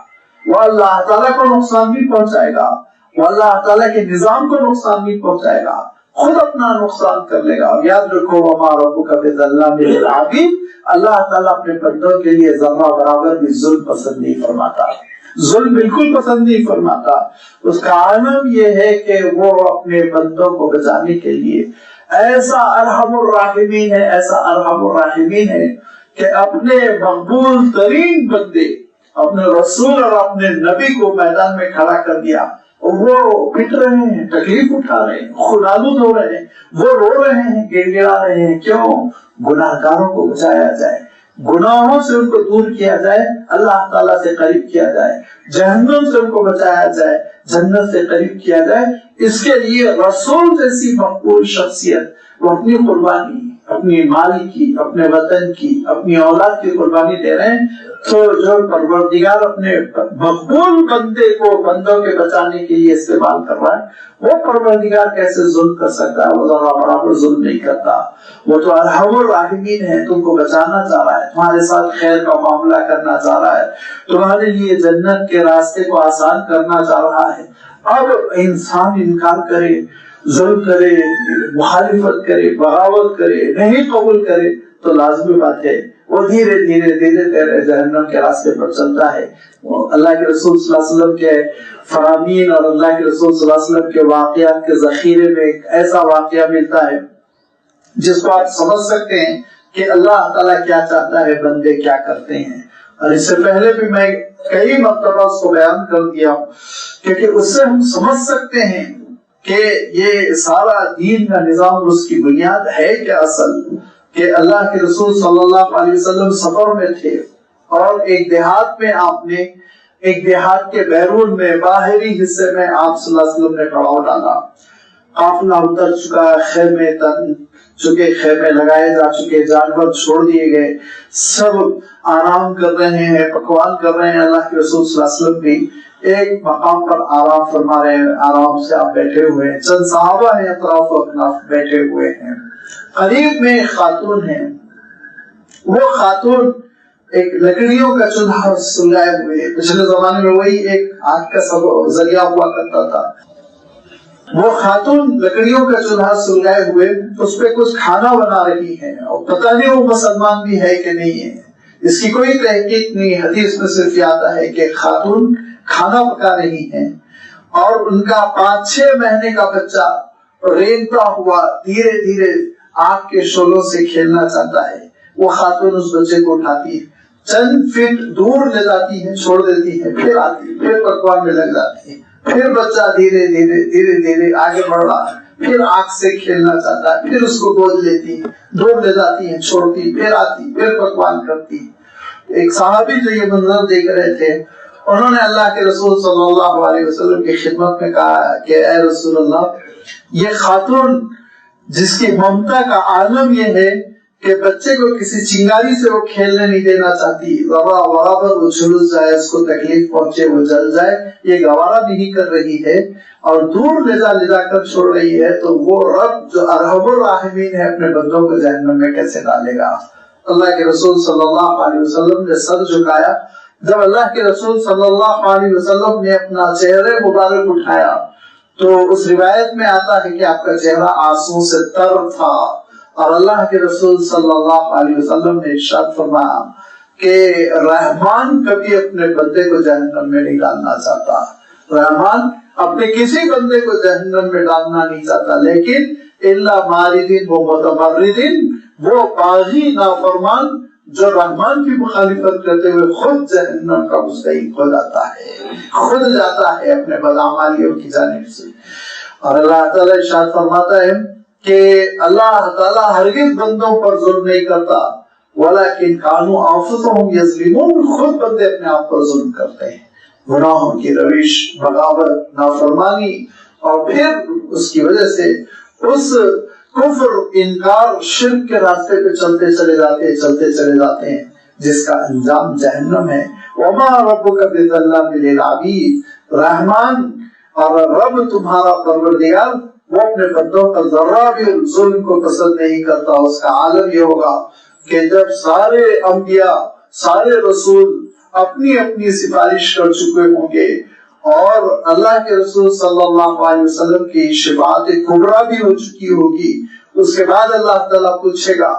وہ اللہ تعالیٰ کو نقصان بھی پہنچائے گا، وہ اللہ تعالیٰ کے نظام کو نقصان بھی پہنچائے گا، خود اپنا نقصان کر لے گا۔ اور یاد رکھو وما ربک بظلام للعبید، اللہ تعالیٰ اپنے بندوں کے لیے ذرہ برابر بھی ظلم پسند نہیں فرماتا، ظلم بالکل پسند نہیں فرماتا۔ اس کا عالم یہ ہے کہ وہ اپنے بندوں کو بچانے کے لیے ایسا ارحم الراحمین ہے، ایسا ارحم الراحمین ہے کہ اپنے مقبول ترین بندے، اپنے رسول اور اپنے نبی کو میدان میں کھڑا کر دیا، وہ پٹ رہے ہیں، تکلیف اٹھا رہے ہیں، خونالود ہو رہے ہیں، وہ رو رہے ہیں، گڑ گڑا رہے ہیں۔ کیوں؟ گناہگاروں کو بچایا جائے، گناہوں سے ان کو دور کیا جائے، اللہ تعالیٰ سے قریب کیا جائے، جہنم سے ان کو بچایا جائے، جنت سے قریب کیا جائے۔ اس کے لیے رسول جیسی مقبول شخصیت وہ اپنی قربانی، اپنی مال کی، اپنے وطن کی، اپنی اولاد کی قربانی دے رہے ہیں، تو جو پروردگار اپنے مقبول بندے کو بندوں کے بچانے کے لیے استعمال کر رہا ہے، وہ پروردگار کیسے ظلم کر سکتا ہے؟ وہ ذرا برابر ظلم نہیں کرتا، وہ تو ارحم الراحمین ہے، تم کو بچانا چاہ رہا ہے، تمہارے ساتھ خیر کا معاملہ کرنا چاہ رہا ہے، تمہارے لیے جنت کے راستے کو آسان کرنا چاہ رہا ہے۔ اب انسان انکار کرے، ظلم کرے، مخالفت کرے، بغاوت کرے، نہیں قبول کرے، تو لازمی بات ہے وہ دھیرے دھیرے دھیرے دھیرے جہنم کے راستے پر چلتا ہے۔ اللہ کے رسول صلی اللہ علیہ وسلم کے فرامین اور اللہ کے رسول صلی اللہ علیہ وسلم کے واقعات کے ذخیرے میں ایک ایسا واقعہ ملتا ہے جس کو آپ سمجھ سکتے ہیں کہ اللہ تعالیٰ کیا چاہتا ہے، بندے کیا کرتے ہیں۔ اور اس سے پہلے بھی میں کئی مرتبہ اس کو بیان کر دیا ہوں، کیونکہ اس سے ہم سمجھ سکتے ہیں کہ یہ سارا دین کا نظام، اس کی بنیاد ہے کیا اصل، کہ اللہ کے رسول صلی اللہ علیہ وسلم سفر میں تھے، اور ایک دیہات میں آپ نے، ایک دیہات کے بیرون میں باہری حصے میں آپ صلی اللہ علیہ وسلم نے پڑاؤ ڈالا، قافلہ اتر چکا، خیمے تن چکے، خیمے لگائے جا چکے، جانور چھوڑ دیے گئے، سب آرام کر رہے ہیں، پکوان کر رہے ہیں۔ اللہ کے رسول صلی اللہ علیہ وسلم بھی ایک مقام پر آرام فرما رہے ہیں، آرام سے آپ بیٹھے ہوئے ہیں، چند صحابہ ہیں اطراف و اکناف بیٹھے ہوئے ہیں۔ قریب میں ایک خاتون ہے، وہ خاتون ایک لکڑیوں کا چولہا سلگائے ہوئے، پچھلے زمانے میں وہی ایک آگ کا ذریعہ ہوا کرتا تھا، وہ خاتون لکڑیوں کا چولہا سلگائے ہوئے اس پہ کچھ کھانا بنا رہی ہے، اور پتہ نہیں وہ مسلمان بھی ہے کہ نہیں ہے، اس کی کوئی تحقیق نہیں۔ حدیث میں صرف یہ آتا ہے کہ خاتون کھانا پکا رہی ہے، اور ان کا 5-6 مہینے کا بچہ رینگتا ہوا دھیرے دھیرے آگ کے شعلوں سے کھیلنا چاہتا ہے۔ وہ خاتون اس بچے کو اٹھاتی ہے، چند فٹ دور لے جاتی ہے، چھوڑ دیتی ہے، پھر آتی، پھر پکوان میں لگ جاتی ہے، پھر بچہ دھیرے دھیرے دھیرے دھیرے آگے بڑھ رہا ہے، پھر آگ سے کھیلنا چاہتا ہے، پھر اس کو گود لیتی ہے، دور لے جاتی ہے، چھوڑتی، پھر آتی، پھر پکوان کرتی۔ ایک صحابی جو یہ منظر دیکھ رہے تھے، انہوں نے اللہ کے رسول صلی اللہ علیہ وسلم کی خدمت میں کہا کہ اے رسول اللہ، یہ خاتون جس کی ممتا کا عالم یہ ہے کہ بچے کو کسی چنگاری سے وہ کھیلنے نہیں دینا چاہتی، ذرا برابر وہ جھلس جائے، اس کو تکلیف پہنچے، وہ جل جائے، یہ گوارا نہیں کر رہی ہے اور دور لے جا کر چھوڑ رہی ہے، تو وہ رب جو ارحم الراحمین ہے اپنے بندوں کو جہنم میں کیسے ڈالے گا؟ اللہ کے رسول صلی اللہ علیہ وسلم نے سر جھکایا۔ جب اللہ کے رسول صلی اللہ علیہ وسلم نے اپنا چہرے مبارک اٹھایا تو اس روایت میں آتا ہے کہ آپ کا چہرہ آنسو سے تر تھا، اور اللہ کے رسول صلی اللہ علیہ وسلم نے ارشاد فرمایا کہ رحمان کبھی اپنے بندے کو جہنم میں نہیں ڈالنا چاہتا، رحمان اپنے کسی بندے کو جہنم میں ڈالنا نہیں چاہتا، لیکن الا ماردین و متمردین، وہ باغی نافرمان جو رحمان کی مخالفت کرتے ہوئے خود جہنم کا مستحق ہو جاتا ہے، خود جاتا ہے اپنے بدعمالیوں کی جانب سے۔ اور اللہ تعالیٰ ارشاد فرماتا ہے کہ اللہ تعالیٰ ہرگز بندوں پر ظلم نہیں کرتا، ولیکن کانوا انفسہم یظلمون، خود بندے اپنے آپ پر ظلم کرتے ہیں، گناہوں کی روش، بغاوت، نافرمانی، اور پھر اس کی وجہ سے اس کفر، انکار، شرک کے راستے پہ چلتے چلے جاتے ہیں جس کا انجام جہنم ہے۔ وما ربک بظلام للعبید، رحمان اور رب تمہارا پروردگار وہ اپنے بندوں پر ذرہ بھی ظلم کو پسند نہیں کرتا۔ اس کا عالم یہ ہوگا کہ جب سارے انبیاء، سارے رسول اپنی اپنی سفارش کر چکے ہوں گے اور اللہ کے رسول صلی اللہ علیہ وسلم کی شفاعت کبریٰ بھی ہو چکی ہوگی، اس کے بعد اللہ تعالیٰ پوچھے گا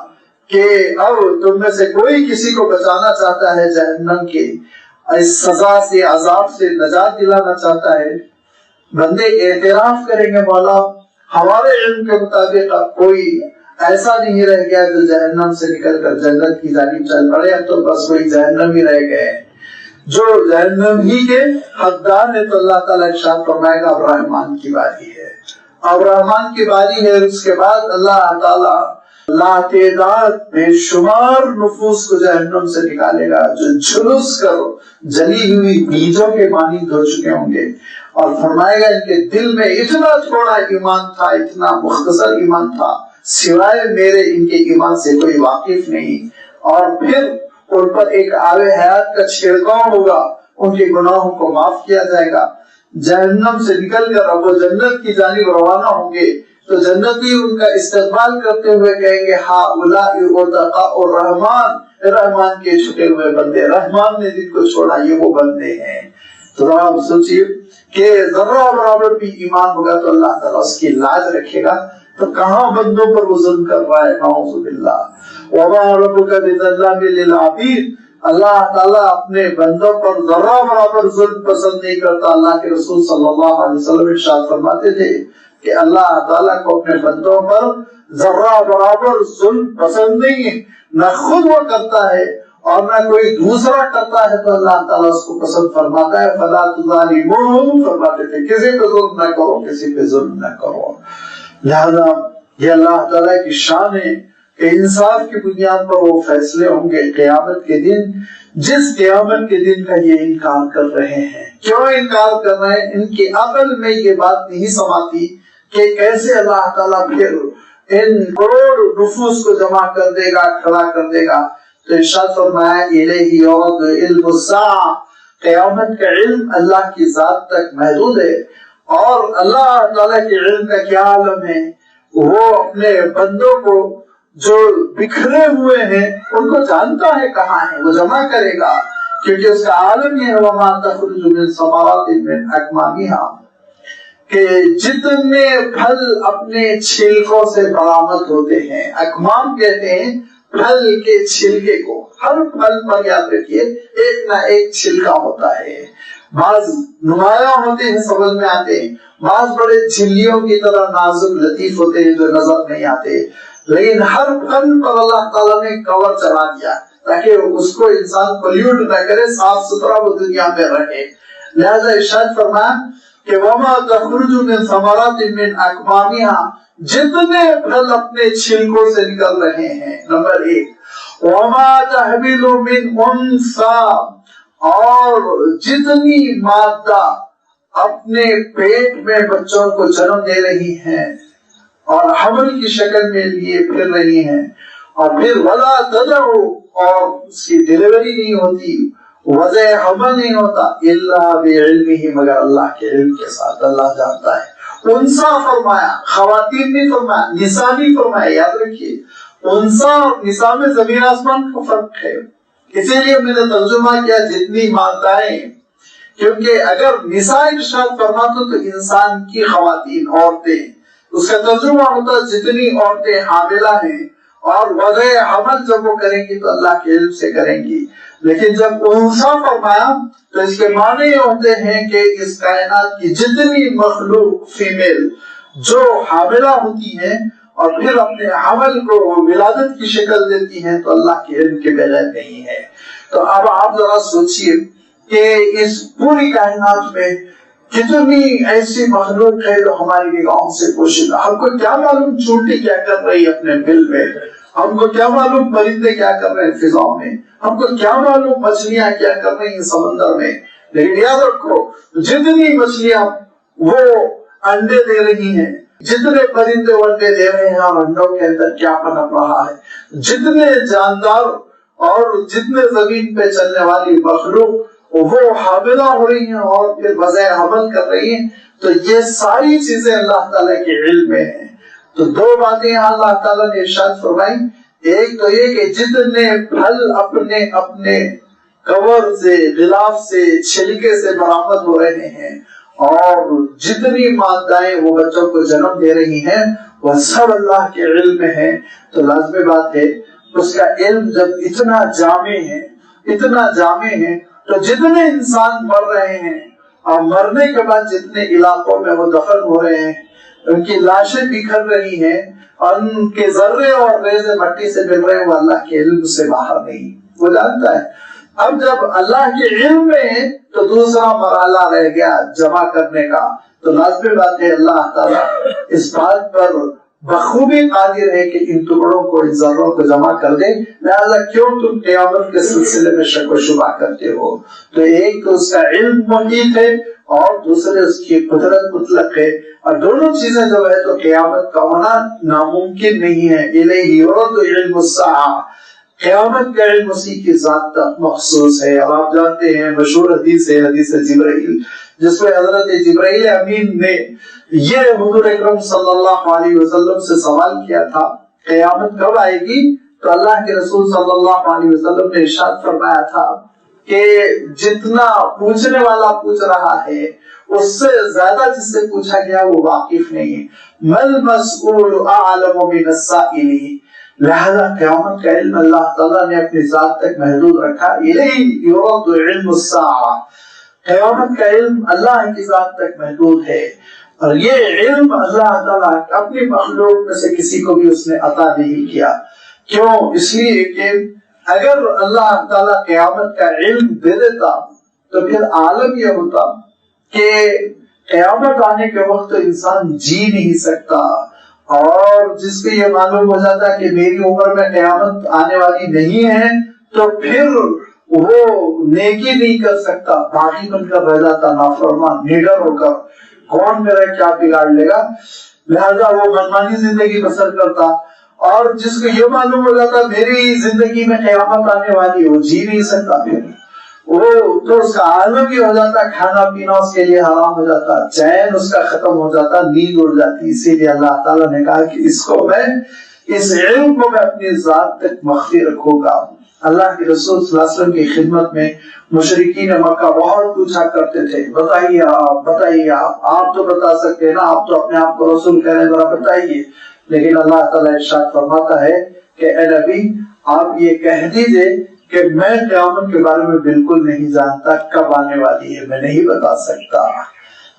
کہ اب تم میں سے کوئی کسی کو بچانا چاہتا ہے جہنم کے اس سزا سے، عذاب سے نجات دلانا چاہتا ہے؟ بندے اعتراف کریں گے مولا ہمارے علم کے مطابق اب کوئی ایسا نہیں رہ گیا جو جہنم سے نکل کر جنت کی جانب چل پڑے، اب تو بس وہی جہنم ہی رہ گئے جو جہنم ہی کے حقدار ہے۔ تو اللہ تعالیٰ ارشاد فرمائے گا اب رحمان کی باری ہے، اب رحمان کی باری ہے۔ اس کے بعد اللہ تعالیٰ لاتعداد بے شمار نفوس کو جہنم سے نکالے گا جو جھلس کر جلی ہوئی بیجوں کے مانند ہو چکے ہوں گے، اور فرمائے گا ان کے دل میں اتنا تھوڑا ایمان تھا، اتنا مختصر ایمان تھا، سوائے میرے ان کے ایمان سے کوئی واقف نہیں، اور پھر ان پر ایک آب حیات کا چھڑکاؤ ہوگا، ان کے گناہوں کو معاف کیا جائے گا، جہنم سے نکل کر اب وہ جنت کی جانب روانہ ہوں گے، تو جنتی ان کا استقبال کرتے ہوئے کہیں گے ہؤلاء عتقاء الرحمن، رحمان کے چھٹے ہوئے بندے، رحمان نے جن کو چھوڑا یہ وہ بندے ہیں۔ تو آپ سوچیے کہ ذرہ برابر بھی ایمان ہوگا تو اللہ تعالیٰ اس کی لاج رکھے گا، تو کہاں بندوں پر وہ ظلم کر رہا ہے، نعوذ باللہ۔ وما ربک بظلام للعبید، اللہ تعالیٰ اپنے بندوں پر ذرہ برابر ظلم پسند نہیں کرتا۔ اللہ کے رسول صلی اللہ علیہ وسلم ارشاد فرماتے تھے کہ اللہ تعالیٰ کو اپنے بندوں پر ذرہ برابر ظلم پسند نہیں ہے، نہ خود وہ کرتا ہے اور نہ کوئی دوسرا کرتا ہے، تو اللہ تعالیٰ اس کو پسند فرماتا ہے۔ فلا تظالموہم، فرماتے تھے کسی پہ ظلم نہ کرو، کسی پہ ظلم نہ کرو۔ لہذا یہ اللہ تعالیٰ کی شان ہے کہ انصاف کی بنیاد پر وہ فیصلے ہوں گے قیامت کے دن، جس قیامت کے دن کا یہ انکار کر رہے ہیں۔ کیوں انکار کر رہے ہیں؟ ان کی عقل میں یہ بات نہیں سماتی کہ کیسے اللہ تعالیٰ پھر ان کروڑ نفوس کو جمع کر دے گا، کھڑا کر دے گا۔ تو ارشاد فرمایا الیہ یرد علم الساعہ، قیامت کا علم اللہ کی ذات تک محدود ہے، اور اللہ تعالیٰ کے علم کا کیا عالم ہے، وہ اپنے بندوں کو جو بکھرے ہوئے ہیں ان کو جانتا ہے کہاں ہے، وہ جمع کرے گا، کیونکہ اس کا عالم یہ ہے وما تخرج من ثمرات من اکمامها، کہ جتنے پھل اپنے چھلکوں سے برآمد ہوتے ہیں، اکمام کہتے ہیں پھل کے چھلکے کو، ہر پھل پر یاد رکھیے ایک نہ ایک چھلکا ہوتا ہے، بعض نمایاں ہوتے ہیں سمجھ میں آتے ہیں، بعض بڑے جھلیوں کی طرح نازک لطیف ہوتے ہیں جو نظر نہیں آتے، لیکن ہر پھل پر اللہ تعالیٰ نے کور چلا دیا تاکہ اس کو انسان پلیوٹ نہ کرے، صاف ستھرا وہ دنیا میں رہے۔ لہذا ارشاد فرمایا کہ وما تخرج من ثمرات من اکمامها، جتنے پھل اپنے چھلکوں سے نکل رہے ہیں، نمبر ایک، وما تحمل من انثى، اور جتنی مادہ اپنے پیٹ میں بچوں کو جنم دے رہی ہیں اور حمل کی شکل میں لیے پھر رہی ہیں، اور پھر ولا تدعو، اور اس کی ڈلیوری نہیں ہوتی، وضع حمل نہیں ہوتا، الا بعلمہ، مگر اللہ کے علم کے ساتھ، اللہ جانتا ہے۔ انسا فرمایا، خواتین نہیں فرمایا، نساء نہیں فرمایا، یاد رکھیے انسا اور نساء میں زمین آسمان کا فرق ہے۔ اسی لیے میں نے ترجمہ کیا جتنی مادائیں، کیونکہ اگر نساء ارشاد فرماتا تو انسان کی خواتین، عورتیں، اس کا ترجمہ ہوتا جتنی عورتیں حاملہ ہیں، اور وضع حمل جب وہ کریں گی تو اللہ کے علم سے کریں گی۔ لیکن جب انسا فرمایا تو اس کے معنی یہ ہوتے ہیں کہ اس کائنات کی جتنی مخلوق فیمیل جو حاملہ ہوتی ہیں اور پھر اپنے حمل کو ولادت کی شکل دیتی ہیں تو اللہ کے علم کے بغیر نہیں ہے۔ تو اب آپ ذرا سوچئے کہ اس پوری کائنات میں کتنی ایسی مخلوق ہے جو ہماری نگاہوں سے پوشیدہ۔ ہم کو کیا معلوم چونٹی کیا کر رہی ہے اپنے بل میں، ہم کو کیا معلوم پرندے کیا کر رہے ہیں فضاؤں میں، ہم کو کیا معلوم مچھلیاں کیا کر رہی ہیں سمندر میں۔ لیکن یاد رکھو جتنی مچھلیاں وہ انڈے دے رہی ہیں، جتنے پرندے انڈے دے رہے ہیں اور انڈوں کے اندر کیا پنپ رہا ہے، جتنے جاندار اور جتنے زمین پہ چلنے والی مخلوق وہ حاملہ ہو رہی ہیں اور پھر وضع حمل کر رہی ہیں، تو یہ ساری چیزیں اللہ تعالیٰ کے علم میں ہیں۔ تو دو باتیں یہاں اللہ تعالیٰ نے ارشاد فرمائی، ایک تو یہ کہ جتنے پھل اپنے اپنے کور سے، غلاف سے، چھلکے سے برآمد ہو رہے ہیں اور جتنی مادائیں وہ بچوں کو جنم دے رہی ہیں وہ سب اللہ کے علم میں ہے۔ تو لازمی بات ہے اس کا علم جب اتنا جامع ہے، اتنا جامع ہے، تو جتنے انسان مر رہے ہیں اور مرنے کے بعد جتنے علاقوں میں وہ دفن ہو رہے ہیں، ان کی لاشیں بکھر رہی ہیں اور ان کے ذرے اور ریزے مٹی سے مل رہے ہیں، وہ اللہ کے علم سے باہر نہیں، وہ جانتا ہے۔ اب جب اللہ کے علم میں ہے تو دوسرا مرحلہ رہ گیا جمع کرنے کا۔ تو لازمی بات ہے اللہ تعالیٰ اس بات پر بخوبی قادر ہے کہ ان ٹکڑوں کو، ان ذروں کو جمع کر دے، لہذا کیوں تم قیامت کے سلسلے میں شک و شبہ کرتے ہو؟ تو ایک تو اس کا علم محیط ہے اور دوسرے اس کی قدرت مطلق ہے، اور دونوں چیزیں جو ہے تو قیامت کا ہونا ناممکن نہیں ہے۔ الیہ یرد علم الساعہ، قیامت کا علم اسی کی ذات تک مخصوص ہے۔ اور آپ جانتے ہیں مشہور حدیث ہے، حدیث جبرائیل، جس میں حضرت جبرائیل امین نے یہ حضور اکرم صلی اللہ علیہ وسلم سے سوال کیا تھا قیامت کب آئے گی؟ تو اللہ کے رسول صلی اللہ علیہ وسلم نے ارشاد فرمایا تھا کہ جتنا پوچھنے والا پوچھ رہا ہے اس سے زیادہ جس سے پوچھا گیا وہ واقف نہیں ہے۔ مل مسئول اعلم من السائل، لہذا قیامت کا علم اللہ تعالیٰ نے اپنی ذات تک محدود رکھا۔ الیہ یرد علم الساعہ، قیامت کا علم اللہ کی ذات تک محدود ہے، اور یہ علم اللہ تعالیٰ اپنی مخلوق میں سے کسی کو بھی اس نے عطا نہیں کیا۔ کیوں؟ اس لیے کہ اگر اللہ تعالیٰ قیامت کا علم دے دیتا تو پھر عالم یہ ہوتا کہ قیامت آنے کے وقت انسان جی نہیں سکتا، اور جس کو یہ معلوم ہو جاتا کہ میری عمر میں قیامت آنے والی نہیں ہے تو پھر وہ نیکی نہیں کر سکتا، باغی بن کر رہ جاتا، نافرمان، نڈر ہو کر، کون میرا کیا بگاڑ لے گا، لہذا وہ منمانی زندگی بسر کرتا۔ اور جس کو یہ معلوم ہو جاتا میری زندگی میں قیامت آنے والی، وہ جی نہیں سکتا، پھر وہ تو اس کا عالم ہی ہو جاتا، کھانا پینا اس کے لیے حرام ہو جاتا، چین اس کا ختم ہو جاتا، نیند اڑ جاتی۔ اسی لیے اللہ تعالیٰ نے کہا کہ اس علم کو میں اپنی ذات تک مخفی رکھوں گا۔ اللہ کے رسول صلی اللہ علیہ وسلم کی خدمت میں مشرکین مکہ بہت پوچھا کرتے تھے، بتائیے آپ تو بتا سکتے ہیں نا، آپ تو اپنے آپ کو رسول کہہ رہے ہیں، ذرا بتائیے۔ لیکن اللہ تعالیٰ ارشاد فرماتا ہے کہ اے نبی آپ یہ کہہ دیجئے کہ میں قیامت کے بارے میں بالکل نہیں جانتا، کب آنے والی ہے میں نہیں بتا سکتا۔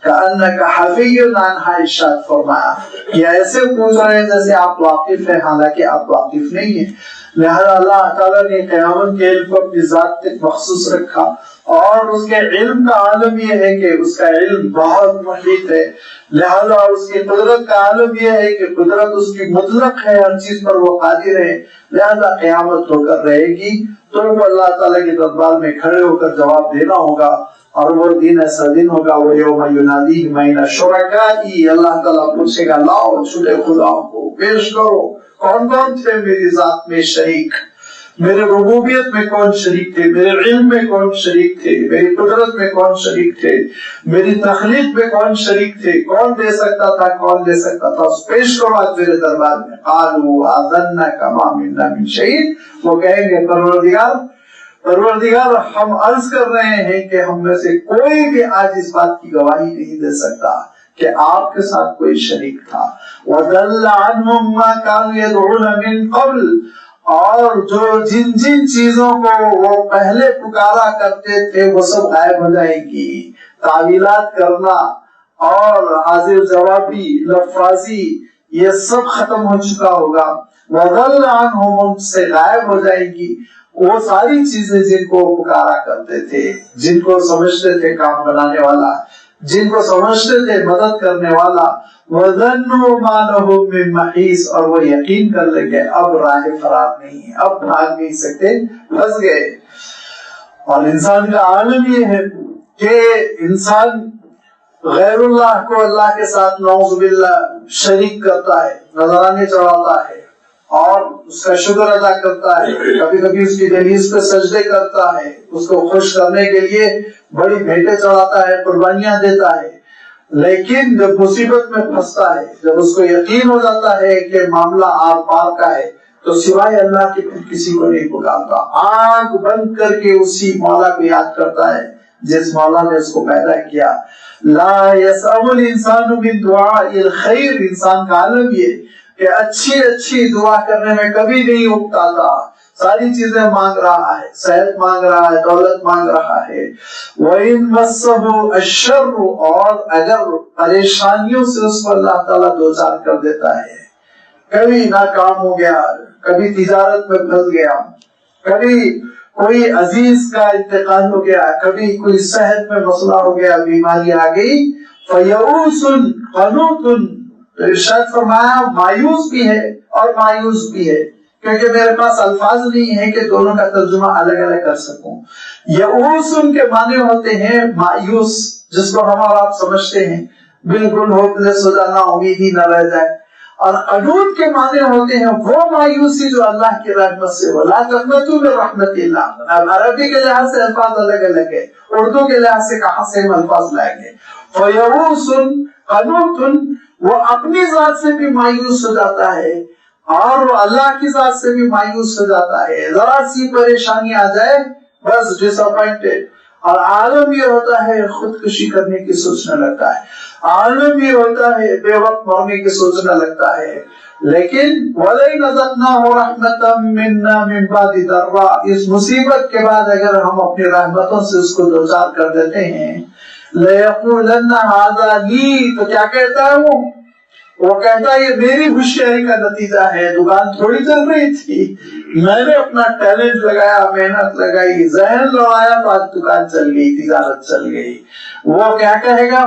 کأنک حفی عنہا، ارشاد فرمایا یہ ایسے پوچھ رہے ہیں جیسے آپ واقف ہیں، حالانکہ آپ واقف نہیں ہیں۔ لہذا اللہ تعالیٰ نے قیامت کے علم کو اپنی ذات تک مخصوص رکھا، اور اس کے علم کا عالم یہ ہے کہ اس کا علم بہت محیط ہے، لہذا اس کی قدرت کا عالم یہ ہے کہ قدرت اس کی مطلق ہے، ہر چیز پر وہ قادر ہے، لہذا قیامت ہو کر رہے گی تو وہ اللہ تعالیٰ کے دربار میں کھڑے ہو کر جواب دینا ہوگا، اور وہ دن ایسا دن ہوگا وہ یوم ینادیہم اینا شرکائی، اللہ تعالیٰ پوچھے گا لاؤ چھوٹے خداؤں کو پیش کرو، کون کون تھے میری ذات میں شریک، میرے ربوبیت میں کون شریک تھے، میرے علم میں کون شریک تھے، میری قدرت میں کون شریک تھے، میری تخلیق میں کون شریک تھے، کون دے سکتا تھا کون دے سکتا تھا، اس پیش کرو آج میرے دربار میں۔ قالوا آذناک ما منا من شیء، وہ کہیں گے پروردگار ہم عرض کر رہے ہیں کہ ہم میں سے کوئی بھی آج اس بات کی گواہی نہیں دے سکتا کہ آپ کے ساتھ کوئی شریک تھا۔ وَضَلَّ عَنْهُمْ مَا كَانُوا يَدْعُونَ مِن قَبْلُ، اور جو جن چیزوں کو وہ پہلے پکارا کرتے تھے وہ سب غائب ہو جائے گی، تعویلات کرنا اور حاضر جوابی لفاظی یہ سب ختم ہو چکا ہوگا۔ وَضَلَّ عَنْهُمْ، ان سے غائب ہو جائے گی وہ ساری چیزیں جن کو پکارا کرتے تھے، جن کو سمجھتے تھے کام بنانے والا، جن کو سمجھتے تھے مدد کرنے والا۔ وَظَنُّوا مَا لَهُم مِّن مَّحِيصٍ، اور وہ یقین کر لیں گے اب راہ فرار نہیں ہے، اب بھاگ نہیں سکتے، پھنس گئے۔ اور انسان کا عالم یہ ہے کہ انسان غیر اللہ کو اللہ کے ساتھ نعوذ باللہ شریک کرتا ہے، نذرانے چڑھاتا ہے اور اس کا شکر ادا کرتا ہے، کبھی کبھی اس کی دہلیز پہ سجدے کرتا ہے، اس کو خوش کرنے کے لیے بڑی بھیٹیں چڑھاتا ہے، قربانیاں دیتا ہے، لیکن جب مصیبت میں پھنستا ہے، جب اس کو یقین ہو جاتا ہے کہ معاملہ آر پار کا ہے تو سوائے اللہ کے پھر کسی کو نہیں پکارتا، آنکھ بند کر کے اسی مولا کو یاد کرتا ہے جس مولا نے اس کو پیدا کیا۔ لا يسأم الانسان من دعاء الخیر، انسان کا عالم یہ کہ اچھی دعا کرنے میں کبھی نہیں اکتا تھا، ساری چیزیں مانگ رہا ہے، صحت مانگ رہا ہے، دولت مانگ رہا ہے۔ وَإِن مَسَّهُ الشَّرُّ، اور اگر پریشانیوں سے اس کو اللہ تعالیٰ دوچار کر دیتا ہے، کبھی ناکام ہو گیا، کبھی تجارت میں پھنس گیا، کبھی کوئی عزیز کا انتقال ہو گیا، کبھی کوئی صحت میں مسئلہ ہو گیا، بیماری آ گئی، فَيَئُوسٌ قَنُوطٌ، ارشاد فرمایا مایوس بھی ہے اور مایوس بھی ہے، کیونکہ میرے پاس الفاظ نہیں ہے کہ دونوں کا ترجمہ الگ الگ کر سکوں۔ یئوس ان کے معنی ہوتے ہیں مایوس، جس کو ہم اور آپ سمجھتے ہیں بالکل ہوپلیس ہو جانا، امید ہی نہ رہ جائے، اور قنوط کے معنی ہوتے ہیں وہ مایوسی جو اللہ کی رحمت سے ہو۔ لا تقنطوا من رحمت اللہ، اب عربی کے لحاظ سے الفاظ الگ الگ ہے، اردو کے لحاظ سے کہاں سے ہم الفاظ لائیں گے؟ فیئوس قنوط، وہ اپنی ذات سے بھی مایوس ہو جاتا ہے اور وہ اللہ کی ذات سے بھی مایوس ہو جاتا ہے، ذرا سی پریشانی آ جائے بس ڈس اپوائنٹڈ۔ اور عالم یہ ہوتا ہے خودکشی کرنے کی سوچنے لگتا ہے، عالم یہ ہوتا ہے بے وقت مرنے کی سوچنے لگتا ہے۔ لیکن وَلَئِنْ أَذَقْنَاهُ رَحْمَةً مِنَّا مِنْ بَعْدِ ضَرَّاءٍ، اس مصیبت کے بعد اگر ہم اپنی رحمتوں سے اس کو دوچار کر دیتے ہیں، لَيَقُولَنَّ هَذَا لِي، تو کیا کہتا ہے وہ کہتا ہے یہ میری ہوشیاری کا نتیجہ ہے، دکان تھوڑی چل رہی تھی، میں نے اپنا ٹیلنٹ لگایا، محنت لگائی، ذہن لڑایا تو آج دکان چل گئی، تجارت چل گئی۔ وہ کیا کہے گا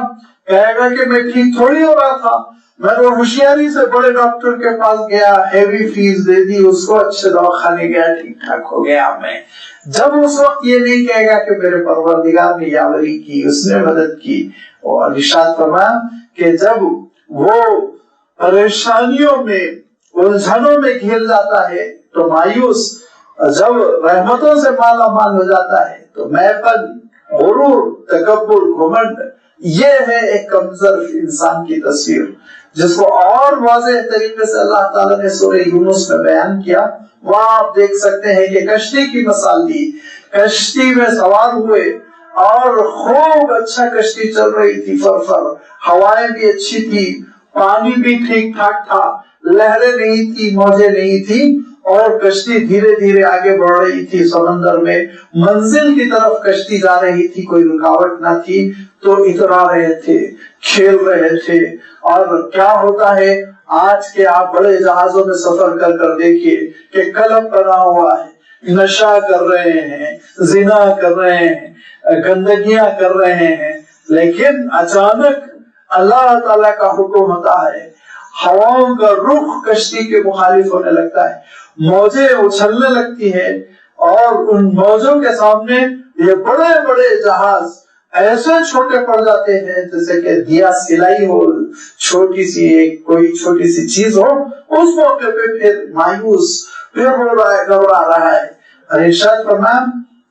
کہ میں ٹھیک تھوڑی ہو رہا تھا، میں تو ہوشیاری سے بڑے ڈاکٹر کے پاس گیا، ہیوی فیس دے دی اس کو، اچھے دواخانے گیا، ٹھیک ٹھاک ہو گیا میں۔ جب اس وقت یہ نہیں کہے گا کہ میرے پروردگار نے یاوری کی، اس نے مدد کی۔ اور ارشاد فرمایا کہ جب وہ پریشانیوں میں الجھنوں میں گھر جاتا ہے تو مایوس، جب رحمتوں سے مالا مال ہو جاتا ہے تو میں پن، غرور، تکبر، گھمنڈ، یہ ہے ایک کمزور انسان کی تصویر، جس کو اور واضح طریقے سے اللہ تعالیٰ نے سورہ یونس میں بیان کیا۔ وہاں آپ دیکھ سکتے ہیں کہ کشتی کی مثال دی، کشتی میں سوار ہوئے اور خوب اچھا کشتی چل رہی تھی، فرفر، ہوائیں بھی اچھی تھی، پانی بھی ٹھیک ٹھاک تھا، لہریں نہیں تھی، موجیں نہیں تھی، اور کشتی دھیرے دھیرے آگے بڑھ رہی تھی سمندر میں، منزل کی طرف کشتی جا رہی تھی، کوئی رکاوٹ نہ تھی، تو اترا رہے تھے، کھیل رہے تھے۔ اور کیا ہوتا ہے آج کے آپ بڑے جہازوں میں سفر کر دیکھیے کہ کلب بنا ہوا ہے، نشہ کر رہے ہیں، زنا کر رہے ہیں، گندگیاں کر رہے ہیں، لیکن اچانک اللہ تعالیٰ کا حکم ہوتا ہے، ہواؤں کا رخ کشتی کے مخالف ہونے لگتا ہے، موجیں اچھلنے لگتی ہیں، اور ان موجوں کے سامنے یہ بڑے بڑے جہاز ایسے چھوٹے پڑ جاتے ہیں جیسے کہ دیا سلائی ہو، چھوٹی سی چیز ہو۔ اس موقع پہ پھر مایوس، پھر رو رہا ہے، گھبرا رہا ہے۔ ارشاد فرمایا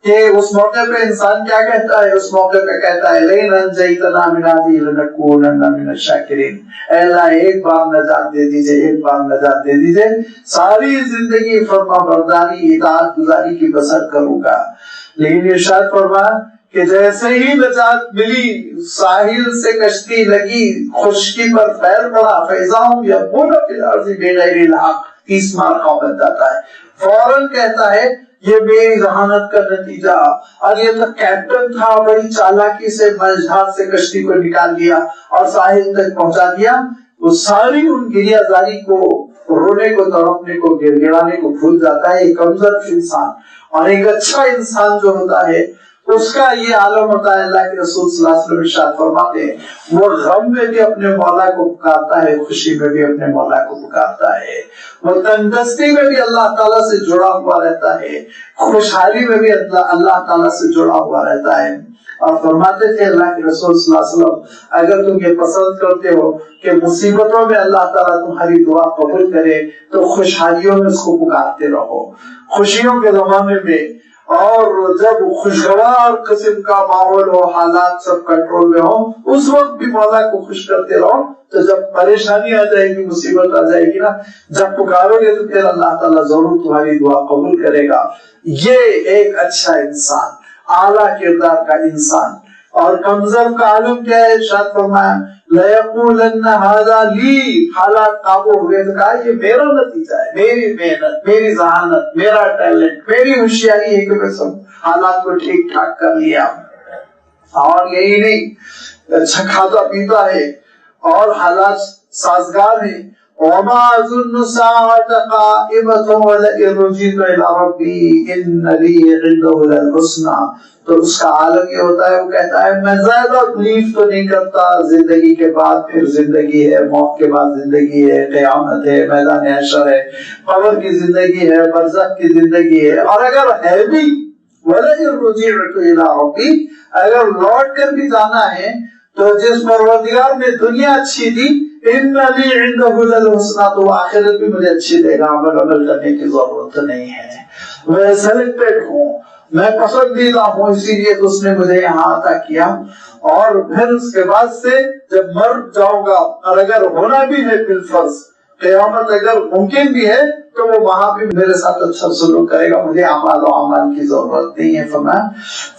کہ اس موقع پہ انسان کیا کہتا ہے؟ اس موقع پہ کہتا ہے لئن انجیتنا من هذه لنکونن من الشاکرین، اے اللہ ایک بار نجات دے دیجئے، ایک بار نجات دے دیجئے، ساری زندگی فرما برداری اطاعت گزاری کی بسر کروں گا۔ لیکن ارشاد فرمایا کہ جیسے ہی نجات ملی، ساحل سے کشتی لگی، خشکی پر پیر پڑا، فیضاہم یبغون فی الارض بغیر الحق، 30 مارکا بن جاتا ہے، فوراً کہتا ہے یہ میری ذہانت کا نتیجہ، اور یہ تو کیپٹن تھا، بڑی چالاکی سے جہاز سے کشتی کو نکال دیا اور ساحل تک پہنچا دیا۔ وہ ساری ان گریہ زاری کو، رونے کو، تڑپنے کو، گڑ گڑانے کو بھول جاتا ہے ایک کمزور انسان۔ اور ایک اچھا انسان جو ہوتا ہے اس کا یہ عالم ہوتا ہے، اللہ کے رسول صلی اللہ علیہ وسلم ارشاد فرماتے ہیں وہ غم میں بھی اپنے مولا کو پکارتا ہے، خوشی میں بھی اپنے مولا کو پکارتا ہے، وہ تندرستی میں بھی اللہ تعالیٰ سے جڑا ہوا رہتا ہے، خوشحالی میں بھی اللہ تعالیٰ سے جڑا ہوا رہتا ہے۔ اور فرماتے تھے اللہ کے رسول صلی اللہ علیہ وسلم اگر تم یہ پسند کرتے ہو کہ مصیبتوں میں اللہ تعالیٰ تمہاری دعا قبول کرے تو خوشحالیوں میں اس کو پکارتے رہو، خوشیوں کے زمانے میں، اور جب خوشگوار قسم کا ماحول ہو، حالات سب کنٹرول میں ہو، اس وقت بھی مولا کو خوش کرتے رہو۔ تو جب پریشانی آ جائے گی، مصیبت آ جائے گی نا، جب پکارو گے تو پھر اللہ تعالیٰ ضرور تمہاری دعا قبول کرے گا۔ یہ ایک اچھا انسان، اعلیٰ کردار کا انسان۔ اور کمزور کا عالم کیا ہے؟ ارشاد فرمایا لَيَقُولَنَّ هَذَا لِي، حالات قابو ہوئے تو کہا یہ میرا نتیجہ ہے، میری محنت، میری ذہانت، میرا ٹیلنٹ، میری ہوشیاری ہے کہ میں سب حالات کو ٹھیک ٹھاک کر لیا۔ اور یہی نہیں، اچھا کھاتا پیتا ہے اور حالات سازگار ہیں۔ وَمَا أَظُنُّ السَّاعَةَ قَائِمَةً وَلَئِن رُجِعْتُ إِلَىٰ رَبِّي إِنَّ لِي عِندَهُ لَلْحُسْنَىٰ۔ تو اس کا عالم یہ ہوتا ہے، وہ کہتا ہے میں زیادہ بلیف تو نہیں کرتا، زندگی کے بعد پھر زندگی ہے، موت کے بعد زندگی ہے، قیامت ہے، میدان حشر ہے، قبر کی زندگی ہے، برزخ کی زندگی ہے۔ اور اگر ہے بھی وَلَئِن رُجِعْتُ إِلَىٰ رَبِّي، اگر لوٹ کر بھی جانا ہے تو جس پروردگار نے دنیا اچھی دی، ان لِی عِندَهُ لَلْحُسْنَىٰ، تو آخرت بھی مجھے اچھی دے گا، عمل کرنے کی ضرورت نہیں ہے، میں سلیکٹڈ ہوں، میں پسندیدہ ہوں، اسی لیے تو اس نے مجھے یہاں عطا کیا۔ اور پھر اس کے بعد سے جب مر جاؤں گا، اور اگر ہونا بھی ہے بالفرض، قیامت اگر ممکن بھی ہے تو وہ وہاں بھی میرے ساتھ اچھا سلوک کرے گا، مجھے اعمال و اعمال کی ضرورت نہیں ہے۔ فرمایا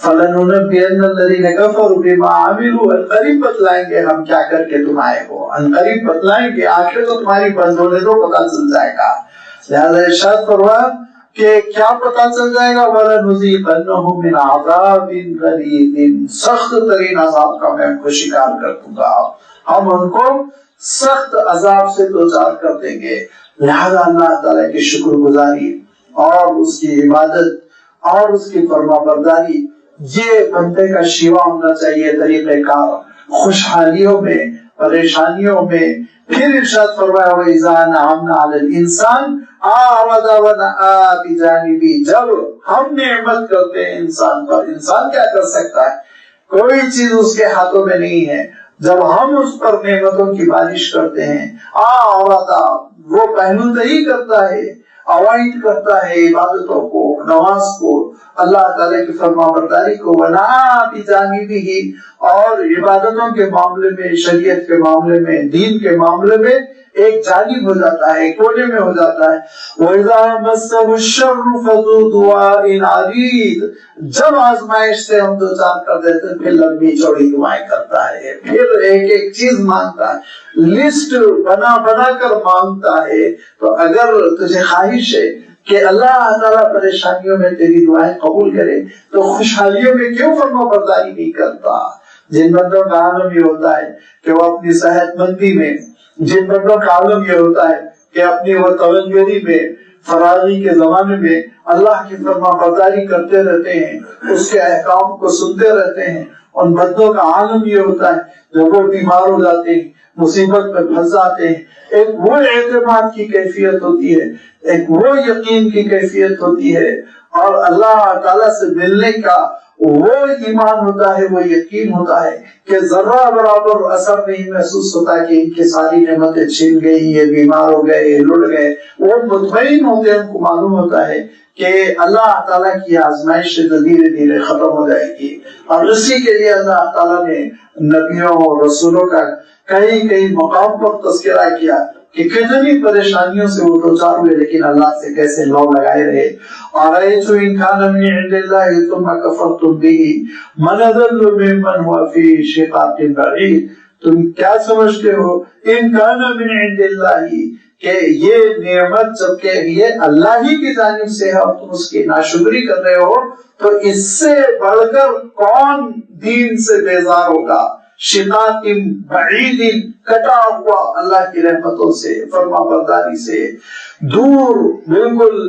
فَلَنُنَبِّئَنَّ الَّذِينَ كَفَرُوا بِمَا عَمِلُوا، عنقریب بتلائیں گے ہم کیا کر کے تم آئے ہو، عنقریب بتلائیں گے، آخر تو تمہاری بند ہونے دو، پتہ چل جائے گا۔ لہذا ارشاد فرمایا کہ کیا پتہ چل جائے گا، وَلَنُذِيقَنَّهُم مِّنْ عَذَابٍ غَلِيظٍ، سخت ترین عذاب کا میں ان کو شکار کر دوں گا، ہم ان کو سخت عذاب سے دوچار کر دیں گے۔ لہذا اللہ تعالیٰ کی شکر گزاری اور اس کی عبادت اور اس کی فرما برداری، یہ بندے کا شیوا ہونا چاہیے، طریقہ کار، خوشحالیوں میں، پریشانیوں میں۔ پھر ارشاد فرمایا وَإِذَا أَنْعَمْنَا عَلَى الْإِنسَانِ أَعْرَضَ وَنَأَىٰ بِجَانِبِهِ، جب ہم نعمت کرتے ہیں انسان پر، انسان کیا کر سکتا ہے؟ کوئی چیز اس کے ہاتھوں میں نہیں ہے۔ جب ہم اس پر نعمتوں کی بارش کرتے ہیں، وہ پہلو نہیں کرتا ہے، اوائڈ کرتا ہے عبادتوں کو، نماز کو، اللہ تعالیٰ کی فرما برداری کو، وَنَأَىٰ بِجَانِبِهِ، اور عبادتوں کے معاملے میں، شریعت کے معاملے میں، دین کے معاملے میں ایک جانب ہو جاتا ہے، کونے میں ہو جاتا ہے۔ وَإِذَا مَسَّهُ الشَّرُّ فَذُو دُعَاءٍ عَرِيضٍ، جب آزمائش سے ہم دوچار کر دیتے ہیں، پھر لمبی چوڑی دعائیں کرتا ہے، پھر ایک ایک چیز مانگتا ہے، لسٹ بنا بنا کر مانگتا ہے۔ تو اگر تجھے خواہش ہے کہ اللہ تعالیٰ پریشانیوں میں تیری دعائیں قبول کرے تو خوشحالیوں میں کیوں فرما برداری نہیں کرتا؟ جن بندوں کا عالم یہ ہوتا ہے کہ وہ اپنی صحت مندی میں، جن بندوں کا عالم یہ ہوتا ہے کہ اپنی وہ تونگری میں، فراغی کے زمانے میں اللہ کی فرما برداری کرتے رہتے ہیں، اس کے احکام کو سنتے رہتے ہیں. ان بندوں کا عالم یہ ہوتا ہے جب وہ بیمار ہو جاتے ہیں، مصیبت میں پھنس جاتے ہیں، ایک وہ اعتماد کی کیفیت ہوتی ہے، ایک وہ یقین کی کیفیت ہوتی ہے، اور اللہ تعالیٰ سے ملنے کا وہ ایمان ہوتا ہے، وہ یقین ہوتا ہے کہ ذرہ برابر اثر نہیں محسوس ہوتا کہ ان کی ساری نعمتیں چھین گئی، یہ بیمار ہو گئے، یہ لٹ گئے. وہ مطمئن ہوتے ہیں، ان کو معلوم ہوتا ہے کہ اللہ تعالیٰ کی آزمائش دھیرے دھیرے ختم ہو جائے گی. اور اسی کے لیے اللہ تعالیٰ نے نبیوں اور رسولوں کا کئی کئی مقام پر تذکرہ کیا کہ کتنی پریشانیوں سے وہ دوچار ہوئے لیکن اللہ سے کیسے لو لگائے رہے. أَرَأَيْتُ إِنْ كَانَ مِنْ عِنْدِ اللَّهِ ثُمَّ كَفَرْتُمْ بِهِ مَنْ أَضَلُّ مِمَّنْ هُوَ فِي شِقَاقٍ بَعِيدٍ. تم کیا سمجھتے ہو إِنْ كَانَ مِنْ عِنْدِ اللَّهِ کہ یہ نعمت جبکہ یہ اللہ ہی کی جانب سے ہے اور تم اس کی ناشکری کر رہے ہو تو اس سے بڑھ کر کون دین سے بیزار ہوگا. شقاق بعید، کٹا ہوا اللہ کی رحمتوں سے، فرما برداری سے، دور، بالکل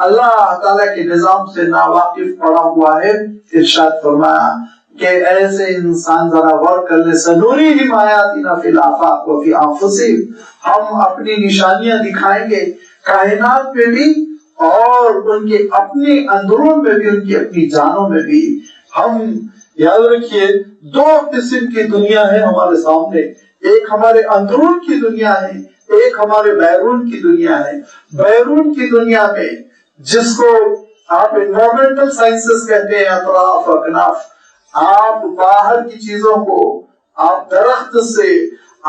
اللہ تعالیٰ کے نظام سے ناواقف پڑا ہوا ہے. ارشاد فرمایا کہ ایسے انسان ذرا غور کر لے. سنوریہم آیاتنا فی الآفاق وفی انفسہم، ہم اپنی نشانیاں دکھائیں گے کائنات میں بھی اور ان کے اپنے اندرون میں بھی، ان کی اپنی جانوں میں بھی. ہم یاد رکھیے دو قسم کی دنیا ہے ہمارے سامنے، ایک ہمارے اندرون کی دنیا ہے، ایک ہمارے بیرون کی دنیا ہے. بیرون کی دنیا میں جس کو آپ انوائرمنٹل سائنسز کہتے ہیں، اطراف اکناف، آپ باہر کی چیزوں کو، آپ درخت سے،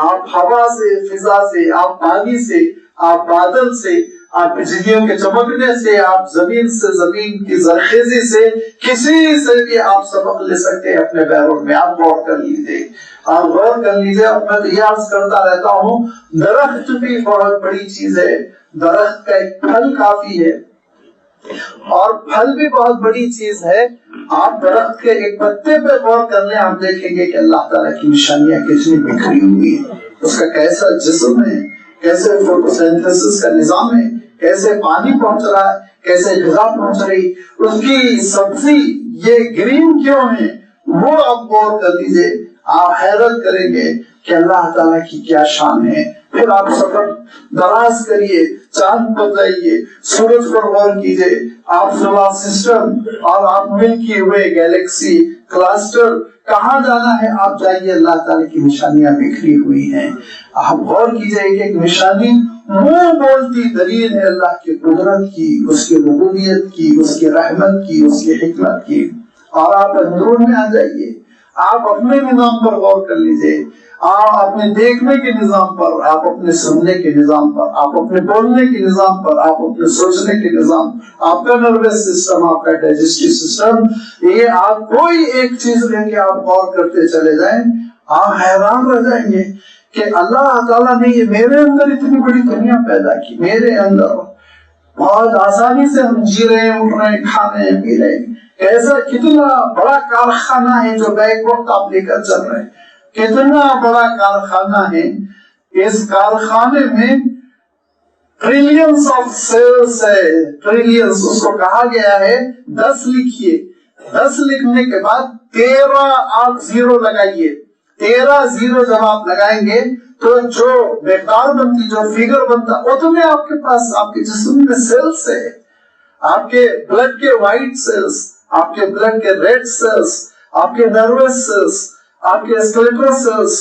آپ ہوا سے، فضا سے، آپ پانی سے، آپ بادل سے، آپ بجلیوں کے چمکنے سے، آپ زمین سے، زمین کی زرخیزی سے، کسی سے بھی آپ سبق لے سکتے ہیں اپنے بیرون میں. آپ غور کر لیجیے، آپ غور کر لیجیے. اب میں تو یہ عرض کرتا رہتا ہوں، درخت بھی بہت بڑی چیز ہے. درخت کا ایک پھل کافی ہے اور پھل بھی بہت بڑی چیز ہے. آپ درخت کے ایک پتے پہ غور کر لیں، آپ دیکھیں گے کہ اللہ تعالیٰ کی نشانیاں کتنی بکھری ہوئی ہیں. اس کا کیسا جسم ہے، کیسے فوٹوسینتھسس کا نظام ہے، کیسے پانی پہنچ رہا ہے، کیسے غذا پہنچ رہی، اس کی سبزی یہ گرین کیوں ہے، وہ آپ غور کر لیجیے. آپ حیرت کریں گے کہ اللہ تعالیٰ کی کیا شان ہے. پھر آپ سفر دراز کریے، چاند پر جائیے، سورج پر غور کیجیے، آپ سولار سسٹم اور آپ ملکی ہوئے گیلیکسی کلسٹر کہاں جانا ہے آپ جائیے، اللہ تعالیٰ کی نشانیاں بکھری ہوئی ہیں. آپ غور کیجیے کہ ایک نشانی منہ بولتی دلیل ہے اللہ کی قدرت کی، اس کی ربوبیت کی، اس کی رحمت کی، اس کی حکمت کی. اور آپ اندرون میں آ جائیے، آپ اپنے نظام پر غور کر لیجیے، آپ اپنے دیکھنے کے نظام پر، آپ اپنے سننے کے نظام پر، آپ اپنے بولنے کے نظام پر، آپ اپنے سوچنے کے نظام، آپ کا نروس سسٹم، آپ کا ڈائجسٹو سسٹم، یہ آپ کوئی ایک چیز لے کے آپ غور کرتے چلے جائیں، آپ حیران رہ جائیں گے کہ اللہ تعالیٰ نے یہ میرے اندر اتنی بڑی دنیا پیدا کی. میرے اندر بہت آسانی سے ہم جی رہے ہیں، اٹھ رہے ہیں، کھا رہے ہیں، پی رہے ہیں. ایسا کتنا بڑا کارخانہ ہے جو بیک وقت آپ لے کر چل رہے ہیں، کتنا بڑا کارخانہ ہے. اس کارخانے میں ٹریلینز آف سیلز ہے، ٹریلینز اس کو کہا گیا ہے. 10 لکھیے، 10 لکھنے کے بعد 13 آپ زیرو لگائیے. 13 زیرو جب آپ لگائیں گے تو جو مقدار بنتی، جو فگر بنتا، اتنے آپ کے پاس آپ کے جسم میں سیلز ہے. آپ کے بلڈ کے وائٹ سیلز، آپ کے بلڈ کے ریڈ سیلز، آپ کے نروس سیلز، آپ کے اسکلیٹل سیلز،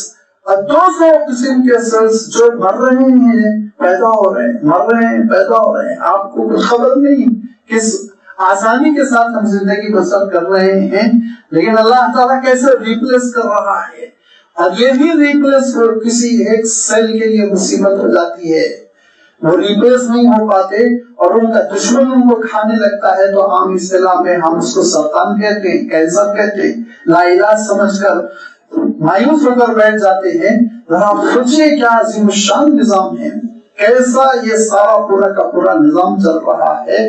200 قسم کے سیلز جو مر رہے ہیں، پیدا ہو رہے ہیں، مر رہے ہیں، پیدا ہو رہے ہیں. آپ کو کچھ خبر نہیں کس آسانی کے ساتھ ہم زندگی بسر کر رہے ہیں، لیکن اللہ تعالیٰ کیسے ریپلیس کر رہا ہے. اور یہ بھی ریپلیس کسی ایک سیل کے لیے مصیبت ہو جاتی ہے، وہ ریپلیس نہیں ہو پاتے اور ان کا دشمن ان کو کھانے لگتا ہے تو عام اصطلاح میں ہم اس کو سرطان کہتے ہیں، کینسر کہتے ہیں. لا علاج سمجھ کر مایوس ہو کر بیٹھ جاتے ہیں. ذرا سوچیے کیا عظیم الشان نظام ہے، کیسا یہ سارا پورا کا پورا نظام چل رہا ہے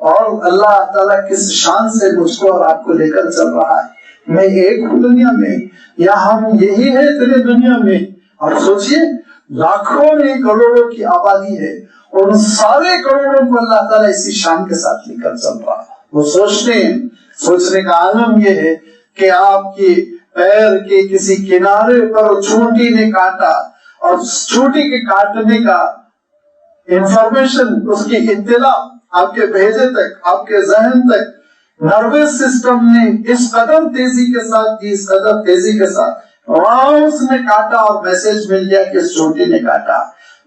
اور اللہ تعالیٰ کس شان سے مجھ کو اور آپ کو لے کر چل رہا ہے. میں ایک ہوں دنیا میں، یا ہم یہی ہے اتنے دنیا میں. اب سوچیے لاکھوں نہیں کروڑوں کی آبادی ہے، ان سارے کروڑوں کو اللہ تعالیٰ اسی شان کے ساتھ لے کر چل رہا ہے. وہ سوچنے کا عالم یہ ہے کہ آپ کی پیر کے کسی کنارے پر چونٹی نے کاٹا اور چونٹی کے کاٹنے کا انفارمیشن، اس کی اطلاع آپ کے بھیجے تک، آپ کے ذہن تک نروس سسٹم نے اس قدر تیزی کے ساتھ دی، اس قدر تیزی کے ساتھ وہاں اس نے کاٹا اور میسج مل گیا کہ اس چونٹی نے کاٹا.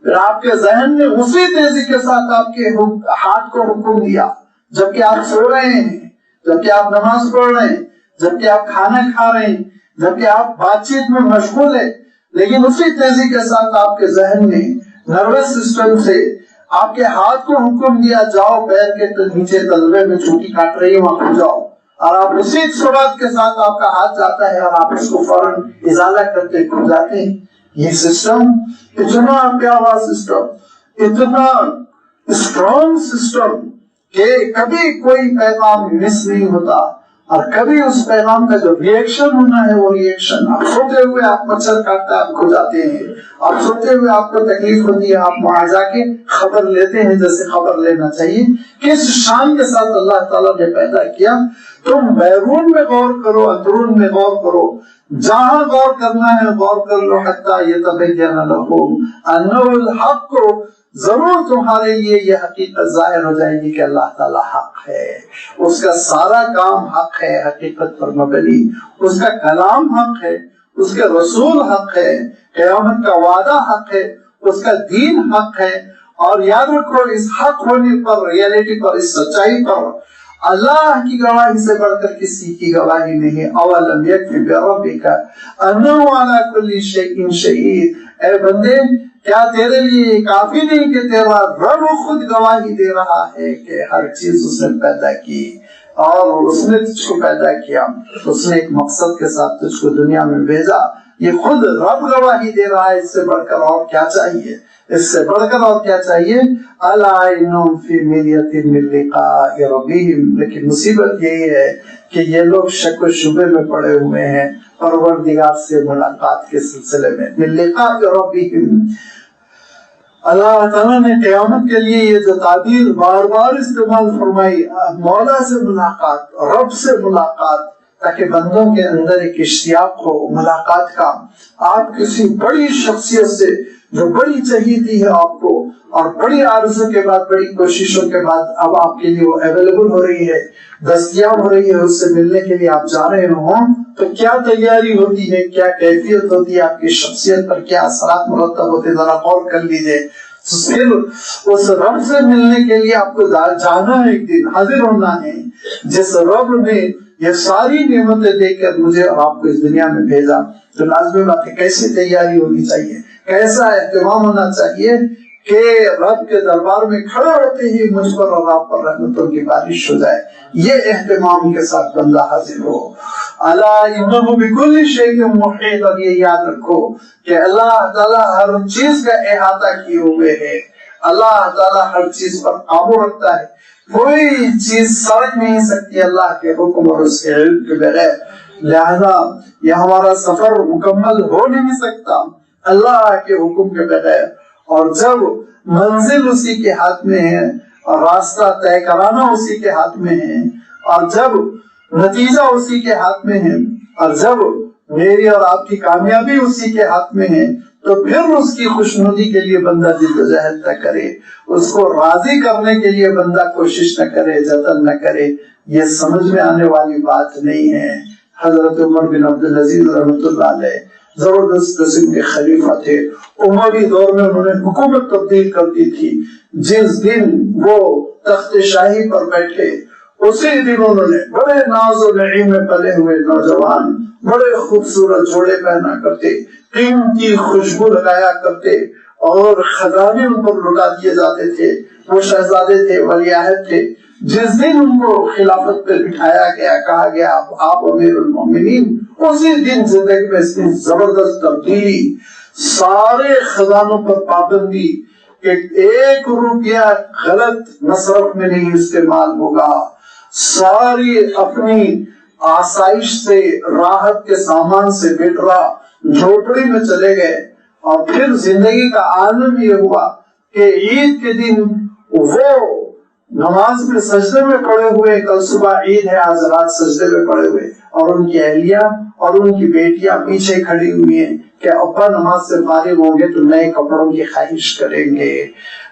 پھر آپ کے ذہن نے اسی تیزی کے ساتھ آپ کے ہاتھ کو حکم دیا، جبکہ آپ سو رہے ہیں، جبکہ آپ نماز پڑھ رہے ہیں، جبکہ آپ کھانا کھا رہے ہیں، جبکہ آپ بات چیت میں مشغول ہیں، لیکن اسی تیزی کے ساتھ آپ کے ذہن نے نروس سسٹم سے آپ کے ہاتھ کو حکم دیا، جاؤ پیر کے نیچے تلوے میں چونٹی کاٹ رہی ہے وہاں کھو جاؤ، اور آپ اسی سرعت کے ساتھ آپ کا ہاتھ جاتا ہے اور آپ اس کو فوراً ازالہ کرتے کھو جاتے ہیں. یہ سسٹم اتنا پیارا سسٹم، اتنا اسٹرانگ سسٹم کہ کبھی کوئی پیغام مس نہیں ہوتا، اور کبھی اس پیغام کا جو ریئیکشن ہونا ہے وہ ریئیکشن، آپ سوتے ہوئے آپ مچھر کاٹتا آپ کھو جاتے ہیں، آپ سوتے ہوئے آپ کو تکلیف ہوتی ہے، آپ وہاں جا کے خبر لیتے ہیں جیسے خبر لینا چاہیے. کس شان کے ساتھ اللہ تعالیٰ نے پیدا کیا. تم بیرون میں غور کرو، اندرون میں غور کرو، جہاں غور کرنا ہے غور کر لو. حتیٰ یتبین لکم انہ الحق، کو ضرور تمہارے لیے یہ حقیقت ظاہر ہو جائے گی کہ اللہ تعالیٰ حق ہے، اس کا سارا کام حق ہے، حقیقت پر مبنی، اس کا کلام حق ہے، اس کے رسول حق ہے، قیامت کا وعدہ حق ہے، اس کا دین حق ہے. اور یاد رکھو اس حق ہونے پر، ریئلٹی پر، اس سچائی پر اللہ کی گواہی سے بڑھ کر کسی کی گواہی نہیں. اولم یکفی بربک انہ علی کل شیء شہید. اے بندے، کیا تیرے لیے کافی نہیں کہ تیرا رب خود گواہی دے رہا ہے کہ ہر چیز اس نے پیدا کی، اور اس نے تجھ کو پیدا کیا، اس نے ایک مقصد کے ساتھ تجھ کو دنیا میں بھیجا. یہ خود رب گواہی دے رہا ہے. اس سے بڑھ کر اور کیا چاہیے؟ اس سے بڑھ کر اور کیا چاہیے؟ الا انہم فی مریۃ من لقاء ربہم. لیکن مصیبت یہی ہے کہ یہ لوگ شک و شبے میں پڑے ہوئے ہیں پروردگار سے ملاقات کے سلسلے میں. من لقاء ربہم، اللہ تعالیٰ نے قیامت کے لیے یہ جو تعبیر بار بار استعمال فرمائی، مولا سے ملاقات، رب سے ملاقات، تاکہ بندوں کے اندر ایک اشتیاق ہو ملاقات کا. آپ کسی بڑی شخصیت سے جو بڑی چاہیے ہے آپ کو، اور بڑی آرزو کے بعد، بڑی کوششوں کے بعد اب آپ کے لیے وہ اویلیبل ہو رہی ہے، دستیاب ہو رہی ہے، اس سے ملنے کے لیے آپ جا رہے ہوں تو کیا تیاری ہوتی ہے، کیا کیفیت ہوتی ہے، آپ کی شخصیت پر کیا اثرات مرتب ہوتے ہیں، ذرا غور کر لیجیے. پھر اس رب سے ملنے کے لیے آپ کو جانا ہے، ایک دن حاضر ہونا ہے، جس رب نے یہ ساری نعمتیں دے کر مجھے اور آپ کو اس دنیا میں بھیجا. تو لازمی بات ہے کیسی تیاری ہونی چاہیے، کیسا اہتمام ہونا چاہیے کہ رب کے دربار میں کھڑے ہوتے ہی مجھ پر اور آپ پر رحمتوں کی بارش ہو جائے. یہ اہتمام کے ساتھ بندہ حاضر ہو. الا انہ بکل شیء محیط. اور یہ یاد رکھو کہ اللہ تعالیٰ ہر چیز کا احاطہ کیے ہوئے ہے. اللہ تعالیٰ ہر چیز پر قابو رکھتا ہے. کوئی چیز سڑک نہیں سکتی اللہ کے حکم اور اس کے علم کے بغیر. لہذا یہ ہمارا سفر مکمل ہو نہیں سکتا اللہ کے حکم کے بغیر. اور جب منزل اسی کے ہاتھ میں ہے اور راستہ طے کرانا اسی کے ہاتھ میں ہے، اور جب نتیجہ اسی کے ہاتھ میں ہے، اور جب میری اور آپ کی کامیابی اسی کے ہاتھ میں ہے، تو پھر اس کی خوشنودی کے لیے بندہ جدوجہد نہ کرے، اس کو راضی کرنے کے لیے بندہ کوشش نہ کرے، جتن نہ کرے. یہ سمجھ میں آنے والی بات نہیں ہے. حضرت عمر بن عبدالعزیز رحمۃ اللہ علیہ زبردست قسم کے خلیفہ تھے. عمری دور میں انہوں نے حکومت تبدیل کر دی تھی. جس دن وہ تخت شاہی پر بیٹھے اسی دن انہوں نے بڑے ناز و نعیم میں پلے ہوئے نوجوان بڑے خوبصورت جوڑے پہنا کرتے، قیمتی خوشبو لگایا کرتے، اور خزانے ان پر لٹا دیے جاتے تھے. وہ شہزادے تھے، ولی عہد تھے. جس دن ان کو خلافت پہ بٹھایا گیا، کہا گیا آپ امیر المومنین، اسی دن زندگی میں اس کی زبردست تبدیلی. سارے خزانوں پر پابندی کہ 1 روپیہ غلط مصرف میں نہیں استعمال ہوگا. ساری اپنی آسائش سے، راحت کے سامان سے بٹرا جھوپڑی میں چلے گئے. اور پھر زندگی کا عالم یہ ہوا کہ عید کے دن وہ نماز میں سجدے میں پڑے ہوئے، کل صبح عید ہے، آج رات سجدے میں پڑے ہوئے، اور ان کی اہلیہ اور ان کی بیٹیاں پیچھے کھڑی ہوئی ہیں کہ ابا نماز سے فارغ ہوں گے تو نئے کپڑوں کی خواہش کریں گے۔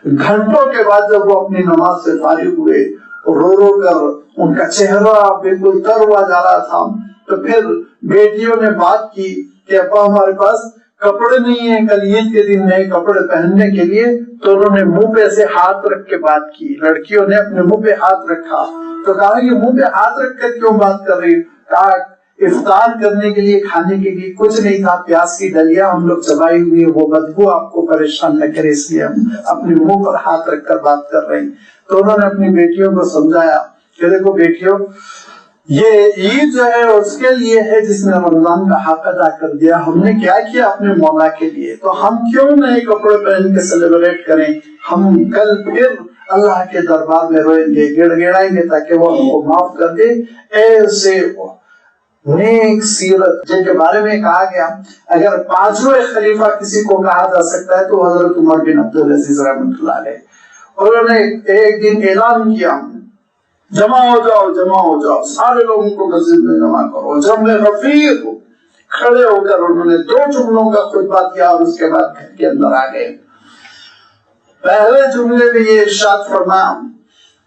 گھنٹوں کے بعد جب وہ اپنی نماز سے فارغ ہوئے، رو رو کر ان کا چہرہ بالکل تر ہوا جا رہا تھا، تو پھر بیٹیوں نے بات کی کہ ابا ہمارے پاس کپڑے نہیں ہیں کل عید کے دن نئے کپڑے پہننے کے لیے، تو انہوں نے منہ پہ سے ہاتھ رکھ کے بات کی، لڑکیوں نے اپنے منہ پہ ہاتھ رکھا، تو کہا کہ منہ پہ ہاتھ رکھ کر کیوں بات کر رہی؟ کہا افطار کرنے کے لیے، کھانے کے لیے کچھ نہیں تھا، پیاز کی ڈلیاں ہم لوگ چبائی ہوئی، وہ بدبو آپ کو پریشان نہ کرے اس لیے ہم اپنے منہ پر ہاتھ رکھ کر بات کر رہے ہیں۔ تو انہوں نے اپنی بیٹیوں کو سمجھایا کہ دیکھو بیٹیوں، یہ عید جو ہے اس کے لیے ہے جس نے رمضان کا حق ادا کر دیا، ہم نے کیا کیا اپنے مولا کے لیے، تو ہم کیوں نئے کپڑے پہن کے سیلیبریٹ کریں؟ ہم کل پھر اللہ کے دربار میں روئیں گے، گڑ گڑائیں گے تاکہ وہ ہم کو معاف کر دے۔ ایسے نیک سیرت جن کے بارے میں کہا گیا اگر پانچویں خلیفہ کسی کو کہا جا سکتا ہے تو حضرت عمر بن عبدالعزیز رحمۃ اللہ علیہ۔ انہوں نے ایک دن اعلان کیا، جمع ہو جاؤ، سارے لوگوں کو مسجد میں جمع کرو، جمع رفیق۔ کھڑے ہو کر انہوں نے 2 جملوں کا خطبہ دیا اور اس کے بعد گھر کے اندر آ گئے۔ پہلے جملے میں یہ ارشاد فرمایا،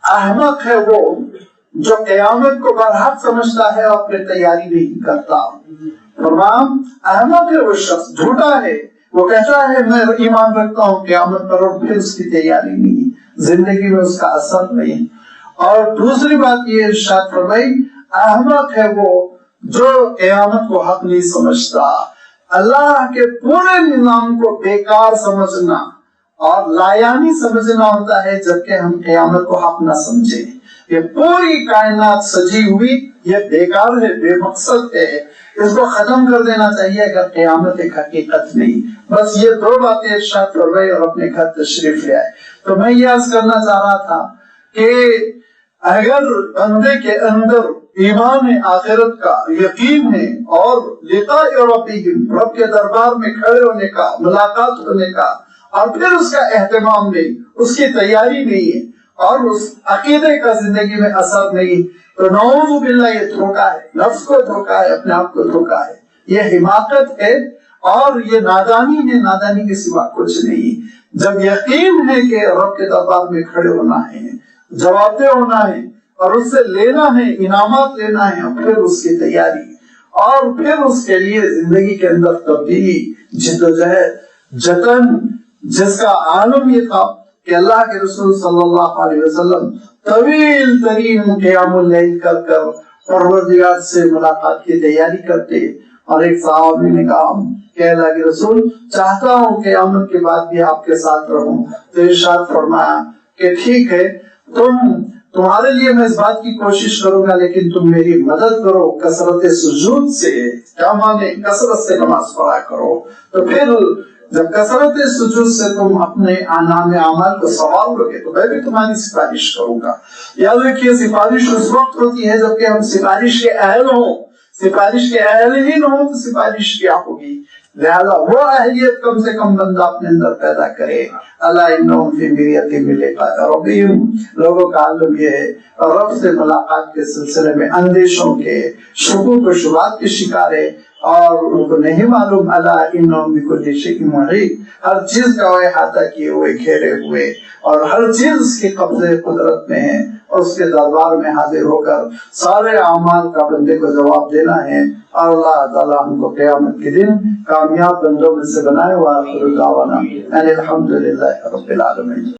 احمق ہے وہ جو قیامت کو برحق سمجھتا ہے اور اپنی تیاری نہیں کرتا۔ فرمایا احمق ہے وہ شخص، جھوٹا ہے، وہ کہتا ہے میں ایمان رکھتا ہوں قیامت پر، اور پھر اس کی تیاری نہیں، زندگی میں اس کا اثر نہیں۔ اور دوسری بات یہ ارشاد فرمائی، احمق ہے وہ جو قیامت کو حق نہیں سمجھتا۔ اللہ کے پورے نظام کو بیکار سمجھنا اور لایانی سمجھنا ہوتا ہے جبکہ ہم قیامت کو حق نہ سمجھے۔ یہ پوری کائنات سجی ہوئی یہ بیکار ہے، بے مقصد ہے، اس کو ختم کر دینا چاہیے اگر قیامت ایک حقیقت نہیں۔ بس یہ 2 باتیں ارشاد فرمائی اور اپنے گھر تشریف لے آئے۔ تو میں یہ عرض کرنا چاہ رہا تھا کہ اگر بندے کے اندر ایمان آخرت کا یقین ہے اور لقاء ربہم، رب کے دربار میں کھڑے ہونے کا، ملاقات ہونے کا، اور پھر اس کا اہتمام نہیں، اس کی تیاری نہیں ہے اور اس عقیدے کا زندگی میں اثر نہیں، تو نعوذ باللہ یہ دھوکہ ہے، نفس کو دھوکہ ہے، اپنے آپ کو دھوکہ ہے، یہ حماقت ہے اور یہ نادانی ہے، نادانی کے سوا کچھ نہیں۔ جب یقین ہے کہ رب کے دربار میں کھڑے ہونا ہے، جواب دہ ہونا ہے اور اس سے لینا ہے، انعامات لینا ہے، اور پھر اس کی تیاری اور پھر اس کے لیے زندگی کے اندر تبدیلی، جدوجہد، جتن، جس کا عالم یہ تھا کہ اللہ کے رسول صلی اللہ علیہ وسلم طویل ترین قیام اللیل کر کر پروردگار سے ملاقات کی تیاری کرتے، اور ایک صحابی نے کہا کہ اللہ کے رسول چاہتا ہوں قیامت کے بعد بھی آپ کے ساتھ رہوں، تو ارشاد فرمایا کہ ٹھیک ہے، تمہارے لیے میں اس بات کی کوشش کروں گا، لیکن تم میری مدد کرو کثرت سجود سے، کیا مانے کثرت سے نماز پڑھا کرو، تو پھر جب کثرت سجود سے تم اپنے نام اعمال کو سنوار لو گے تو میں بھی تمہاری سفارش کروں گا۔ یاد رکھیے سفارش اس وقت ہوتی ہے جبکہ ہم سفارش کے اہل ہوں، سفارش کے اہل ہی نہ ہوں تو سفارش کیا ہوگی؟ لہذا وہ اہلیت کم سے کم بندہ اپنے اندر پیدا کرے۔ اللہ انہم فی مریۃ من لقاء ربہم، لوگوں کا عالم یہ ہے رب سے ملاقات کے سلسلے میں اندیشوں کے، شکوک و شبہات کے شکار ہے اور ان کو نہیں معلوم اللہ انہم بکل شیء محیط، ہر چیز کا وہ احاطہ کیے ہوئے، گھیرے ہوئے، اور ہر چیز اس کے قبضے قدرت میں ہے، اور اس کے دربار میں حاضر ہو کر سارے اعمال کا بندے کو جواب دینا ہے، اور اللہ تعالیٰ ہم کو قیامت کے دن کامیاب بندوں میں سے بنائے۔ وآخر دعوانا ان الحمد للہ رب العالمین۔